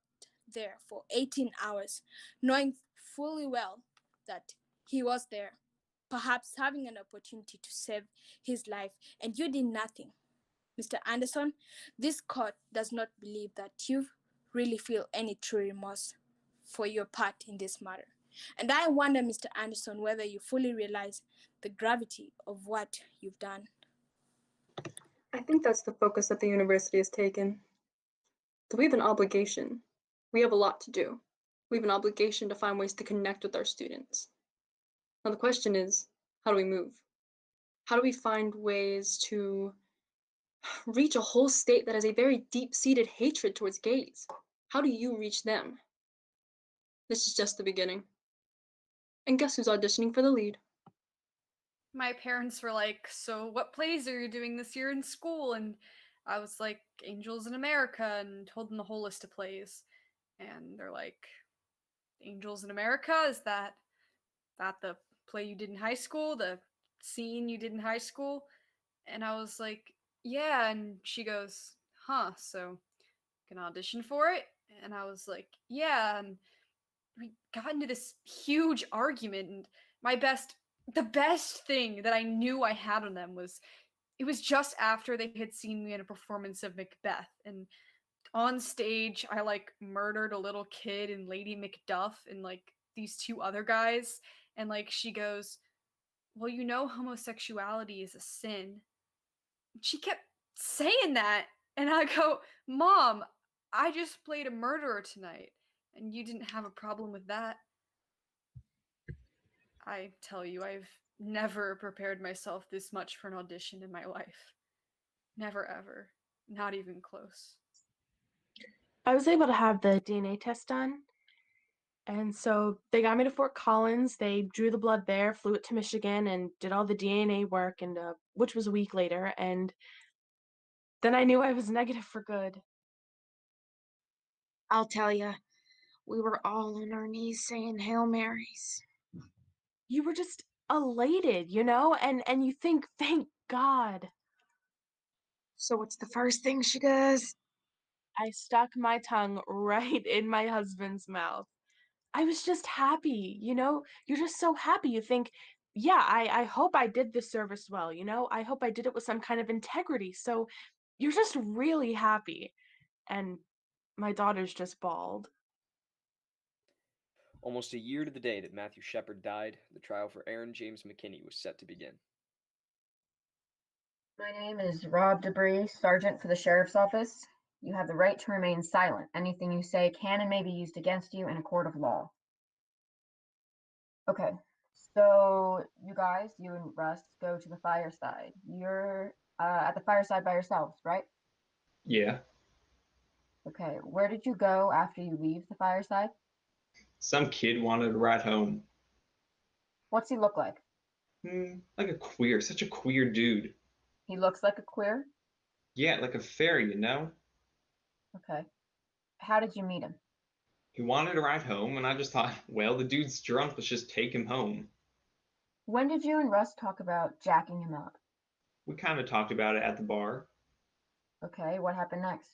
there for 18 hours, knowing fully well that he was there, perhaps having an opportunity to save his life, and you did nothing. Mr. Anderson, this court does not believe that you really feel any true remorse for your part in this matter. And I wonder, Mr. Anderson, whether you fully realize the gravity of what you've done. I think that's the focus that the university has taken. So we have an obligation. We have a lot to do. We have an obligation to find ways to connect with our students. Now the question is, how do we move? How do we find ways to reach a whole state that has a very deep-seated hatred towards gays? How do you reach them? This is just the beginning. And guess who's auditioning for the lead? My parents were like, so what plays are you doing this year in school? And I was like, Angels in America, and told them the whole list of plays. And they're like, Angels in America? Is that the play you did in high school? The scene you did in high school? And I was like, yeah. And she goes, huh, so can audition for it? And I was like, yeah. And we got into this huge argument. And the best thing that I knew I had on them was it was just after they had seen me in a performance of Macbeth. And on stage, I like murdered a little kid and Lady Macduff and like these two other guys. And like she goes, well, you know, homosexuality is a sin. She kept saying that. And I go, Mom, I just played a murderer tonight. And you didn't have a problem with that. I tell you, I've never prepared myself this much for an audition in my life. Never ever. Not even close. I was able to have the DNA test done. And so they got me to Fort Collins. They drew the blood there, flew it to Michigan, and did all the DNA work, and which was a week later. And then I knew I was negative for good. I'll tell you, we were all on our knees saying Hail Marys. You were just elated, you know, and you think, thank God. So what's the first thing she does? I stuck my tongue right in my husband's mouth. I was just happy, you know? You're just so happy. You think, yeah, I hope I did this service well, you know? I hope I did it with some kind of integrity. So you're just really happy. And my daughter's just bawled. Almost a year to the day that Matthew Shepard died, the trial for Aaron James McKinney was set to begin. My name is Rob Debris, Sergeant for the Sheriff's Office. You have the right to remain silent. Anything you say can and may be used against you in a court of law. Okay, so you guys, you and Russ, go to the fireside. You're at the fireside by yourselves, right? Yeah. Okay, where did you go after you leave the fireside? Some kid wanted to ride home. What's he look like? Like a queer, such a queer dude. He looks like a queer? Yeah, like a fairy, you know? Okay. How did you meet him? He wanted to ride home, and I just thought, well, the dude's drunk, let's just take him home. When did you and Russ talk about jacking him up? We kind of talked about it at the bar. Okay, what happened next?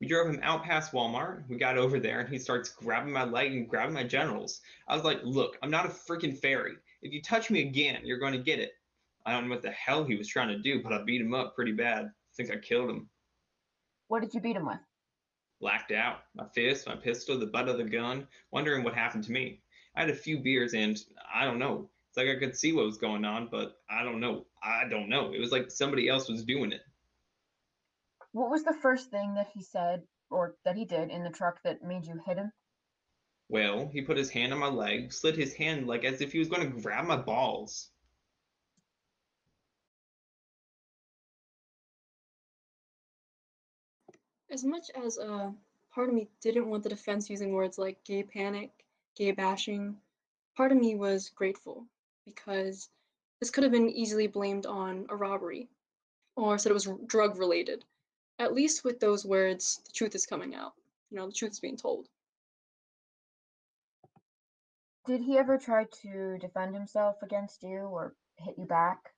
We drove him out past Walmart. We got over there, and he starts grabbing my leg and grabbing my genitals. I was like, look, I'm not a freaking fairy. If you touch me again, you're going to get it. I don't know what the hell he was trying to do, but I beat him up pretty bad. I think I killed him. What did you beat him with? Blacked out. My fist, my pistol, the butt of the gun, wondering what happened to me. I had a few beers and I don't know. It's like I could see what was going on, but I don't know. I don't know. It was like somebody else was doing it. What was the first thing that he said or that he did in the truck that made you hit him? Well, he put his hand on my leg, slid his hand like as if he was going to grab my balls. As much as part of me didn't want the defense using words like gay panic, gay bashing, part of me was grateful because this could have been easily blamed on a robbery or said it was drug related. At least with those words, the truth is coming out. You know, the truth is being told. Did he ever try to defend himself against you or hit you back?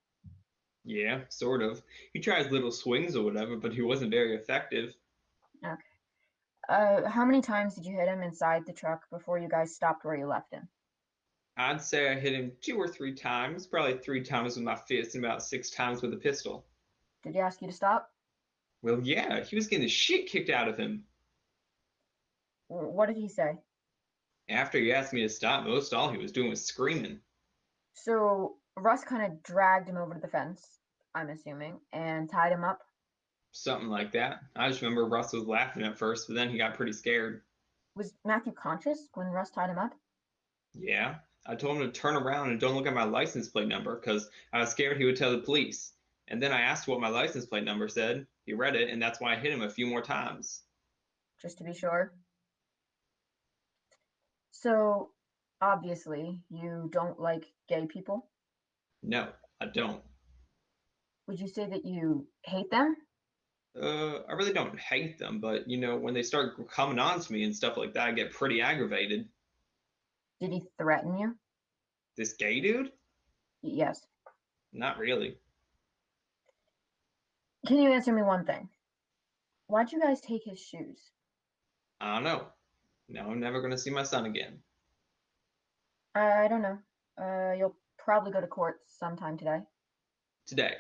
Yeah, sort of. He tries little swings or whatever, but he wasn't very effective. Okay. How many times did you hit him inside the truck before you guys stopped where you left him? I'd say I hit him 2 or 3 times, probably 3 times with my fist and about 6 times with a pistol. Did he ask you to stop? Well, yeah, he was getting the shit kicked out of him. What did he say? After he asked me to stop, most all he was doing was screaming. So Russ kind of dragged him over to the fence, I'm assuming, and tied him up. Something like that. I just remember Russ was laughing at first, but then he got pretty scared. Was Matthew conscious when Russ tied him up? Yeah, I told him to turn around and don't look at my license plate number because I was scared he would tell the police. And then I asked what my license plate number said. He read it, and that's why I hit him a few more times. Just to be sure. So, obviously, you don't like gay people? No, I don't. Would you say that you hate them? I really don't hate them, but when they start coming on to me and stuff like that, I get pretty aggravated. Did he threaten you? This gay dude? Yes. Not really. Can you answer me one thing? Why'd you guys take his shoes? I don't know. Now I'm never gonna see my son again. I don't know. You'll probably go to court sometime today. Today.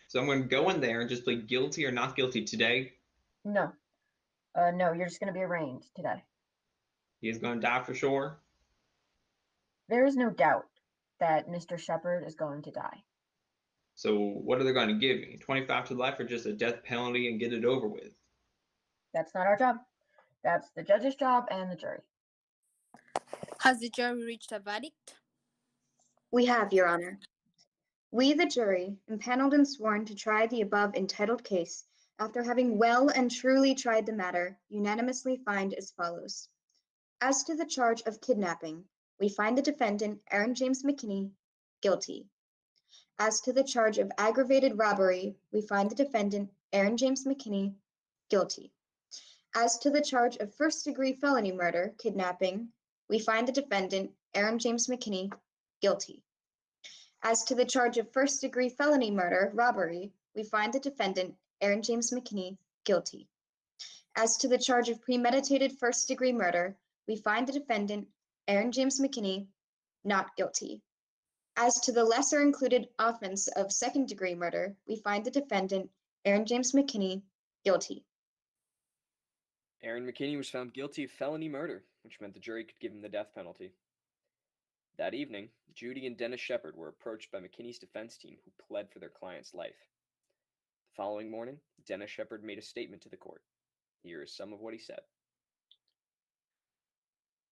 So I'm gonna go in there and just plead guilty or not guilty today. No. No, you're just gonna be arraigned today. He's gonna die for sure. There is no doubt that Mr. Shepard is going to die. So what are they going to give me? 25 to life or just a death penalty and get it over with? That's not our job. That's the judge's job and the jury. Has the jury reached a verdict? We have, Your Honor. We, the jury, impaneled and sworn to try the above entitled case, after having well and truly tried the matter, unanimously find as follows. As to the charge of kidnapping, we find the defendant, Aaron James McKinney, guilty. As to the charge of aggravated robbery, we find the defendant, Aaron James McKinney, guilty. As to the charge of first-degree felony murder, kidnapping, we find the defendant, Aaron James McKinney, guilty. As to the charge of first-degree felony murder, robbery, we find the defendant, Aaron James McKinney, guilty. As to the charge of premeditated first-degree murder, we find the defendant, Aaron James McKinney, not guilty. As to the lesser included offense of second-degree murder, we find the defendant, Aaron James McKinney, guilty. Aaron McKinney was found guilty of felony murder, which meant the jury could give him the death penalty. That evening, Judy and Dennis Shepard were approached by McKinney's defense team, who pled for their client's life. The following morning, Dennis Shepard made a statement to the court. Here is some of what he said.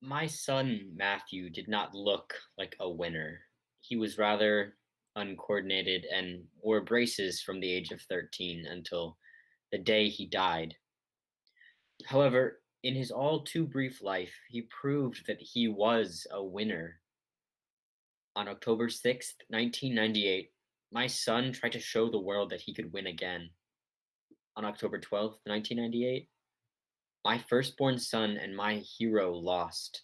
My son, Matthew, did not look like a winner. He was rather uncoordinated and wore braces from the age of 13 until the day he died. However, in his all too brief life, he proved that he was a winner. On October 6th, 1998, my son tried to show the world that he could win again. On October 12th, 1998, my firstborn son and my hero lost.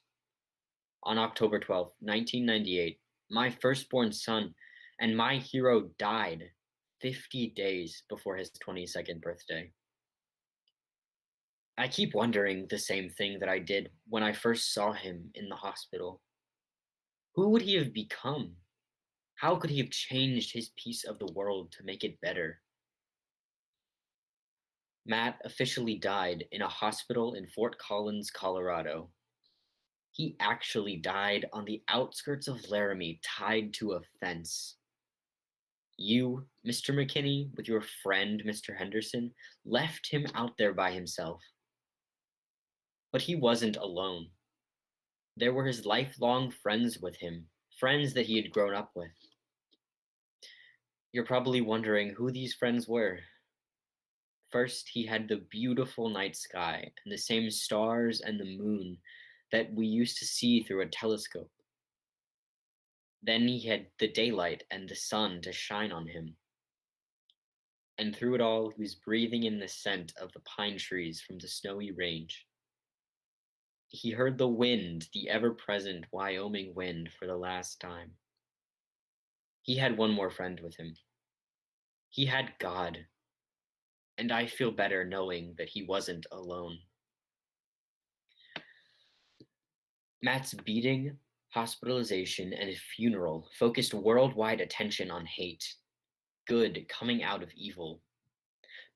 On October 12th, 1998, my firstborn son and my hero died 50 days before his 22nd birthday. I keep wondering the same thing that I did when I first saw him in the hospital. Who would he have become? How could he have changed his piece of the world to make it better? Matt officially died in a hospital in Fort Collins, Colorado. He actually died on the outskirts of Laramie, tied to a fence. You, Mr. McKinney, with your friend, Mr. Henderson, left him out there by himself. But he wasn't alone. There were his lifelong friends with him, friends that he had grown up with. You're probably wondering who these friends were. First, he had the beautiful night sky and the same stars and the moon that we used to see through a telescope. Then he had the daylight and the sun to shine on him. And through it all, he was breathing in the scent of the pine trees from the snowy range. He heard the wind, the ever-present Wyoming wind, for the last time. He had one more friend with him. He had God. And I feel better knowing that he wasn't alone. Matt's beating, hospitalization, and his funeral focused worldwide attention on hate, good coming out of evil.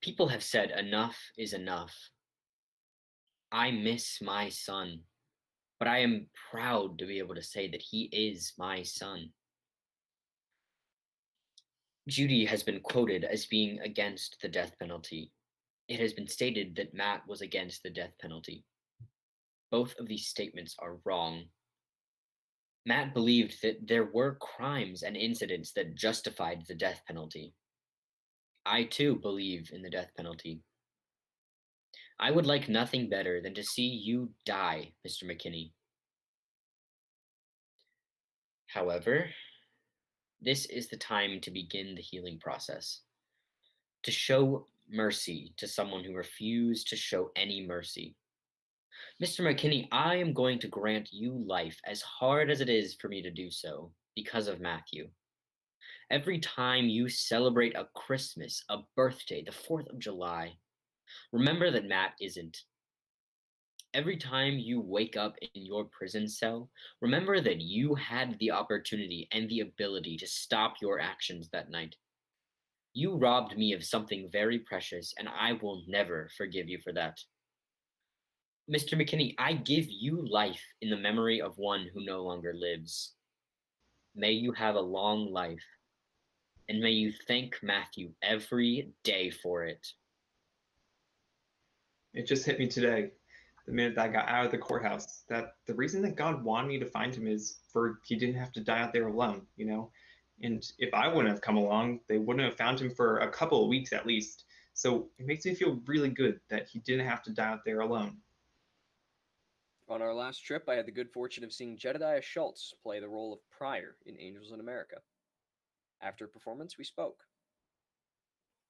People have said enough is enough. I miss my son, but I am proud to be able to say that he is my son. Judy has been quoted as being against the death penalty. It has been stated that Matt was against the death penalty. Both of these statements are wrong. Matt believed that there were crimes and incidents that justified the death penalty. I too believe in the death penalty. I would like nothing better than to see you die, Mr. McKinney. However, this is the time to begin the healing process, to show mercy to someone who refused to show any mercy. Mr. McKinney, I am going to grant you life, as hard as it is for me to do so, because of Matthew. Every time you celebrate a Christmas, a birthday, the 4th of July, remember that Matt isn't. Every time you wake up in your prison cell, remember that you had the opportunity and the ability to stop your actions that night. You robbed me of something very precious, and I will never forgive you for that. Mr. McKinney, I give you life in the memory of one who no longer lives. May you have a long life, and may you thank Matthew every day for it. It just hit me today, the minute that I got out of the courthouse, that the reason that God wanted me to find him is for he didn't have to die out there alone, you know? And if I wouldn't have come along, they wouldn't have found him for a couple of weeks at least. So it makes me feel really good that he didn't have to die out there alone. On our last trip, I had the good fortune of seeing Jedediah Schultz play the role of Pryor in Angels in America. After performance, we spoke.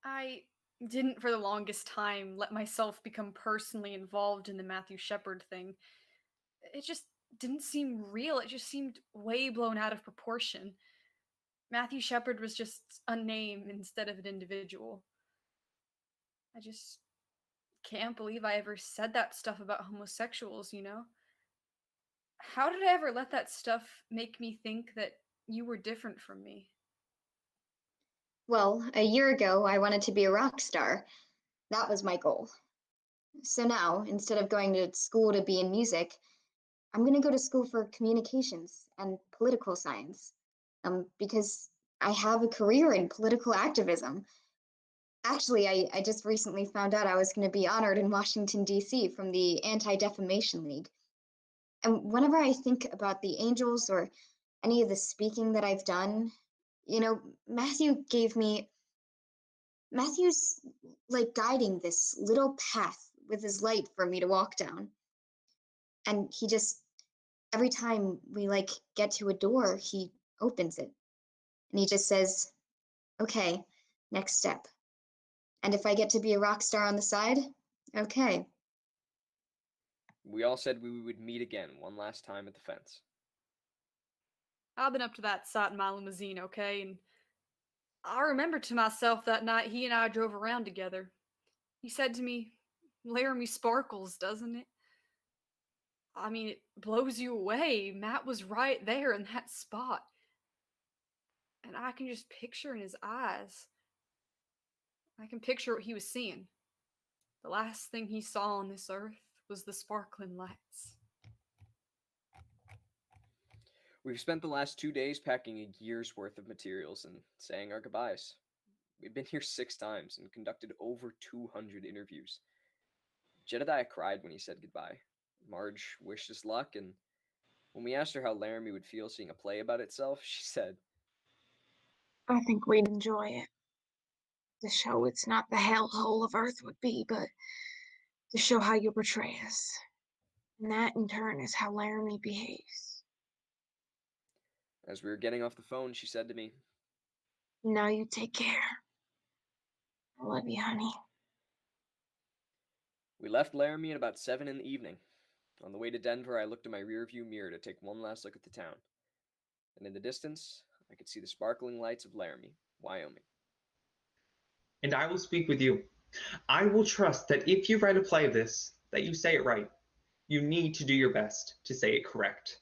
I didn't for the longest time let myself become personally involved in the Matthew Shepard thing. It just didn't seem real. It just seemed way blown out of proportion. Matthew Shepard was just a name instead of an individual. I just can't believe I ever said that stuff about homosexuals, you know? How did I ever let that stuff make me think that you were different from me? Well, a year ago, I wanted to be a rock star. That was my goal. So now, instead of going to school to be in music, I'm going to go to school for communications and political science, because I have a career in political activism. Actually, I just recently found out I was going to be honored in Washington, D.C. from the Anti-Defamation League. And whenever I think about the Angels or any of the speaking that I've done, you know, Matthew's like guiding this little path with his light for me to walk down. And he just, every time we like get to a door, he opens it. And he just says, okay, next step. And if I get to be a rock star on the side, okay. We all said we would meet again one last time at the fence. I've been up to that site in my limousine, okay? And I remember to myself that night he and I drove around together. He said to me, Laramie sparkles, doesn't it? I mean, it blows you away. Matt was right there in that spot. And I can just picture in his eyes. I can picture what he was seeing. The last thing he saw on this earth was the sparkling lights. We've spent the last 2 days packing a year's worth of materials and saying our goodbyes. We've been here 6 times and conducted over 200 interviews. Jedediah cried when he said goodbye. Marge wished us luck, and when we asked her how Laramie would feel seeing a play about itself, she said, I think we'd enjoy it. To show it's not the hellhole of Earth would be, but to show how you portray us. And that, in turn, is how Laramie behaves. As we were getting off the phone, she said to me, Now you take care. I love you, honey. We left Laramie at about 7 in the evening. On the way to Denver, I looked in my rearview mirror to take one last look at the town. And in the distance, I could see the sparkling lights of Laramie, Wyoming. And I will speak with you. I will trust that if you write a play of this, that you say it right. You need to do your best to say it correct.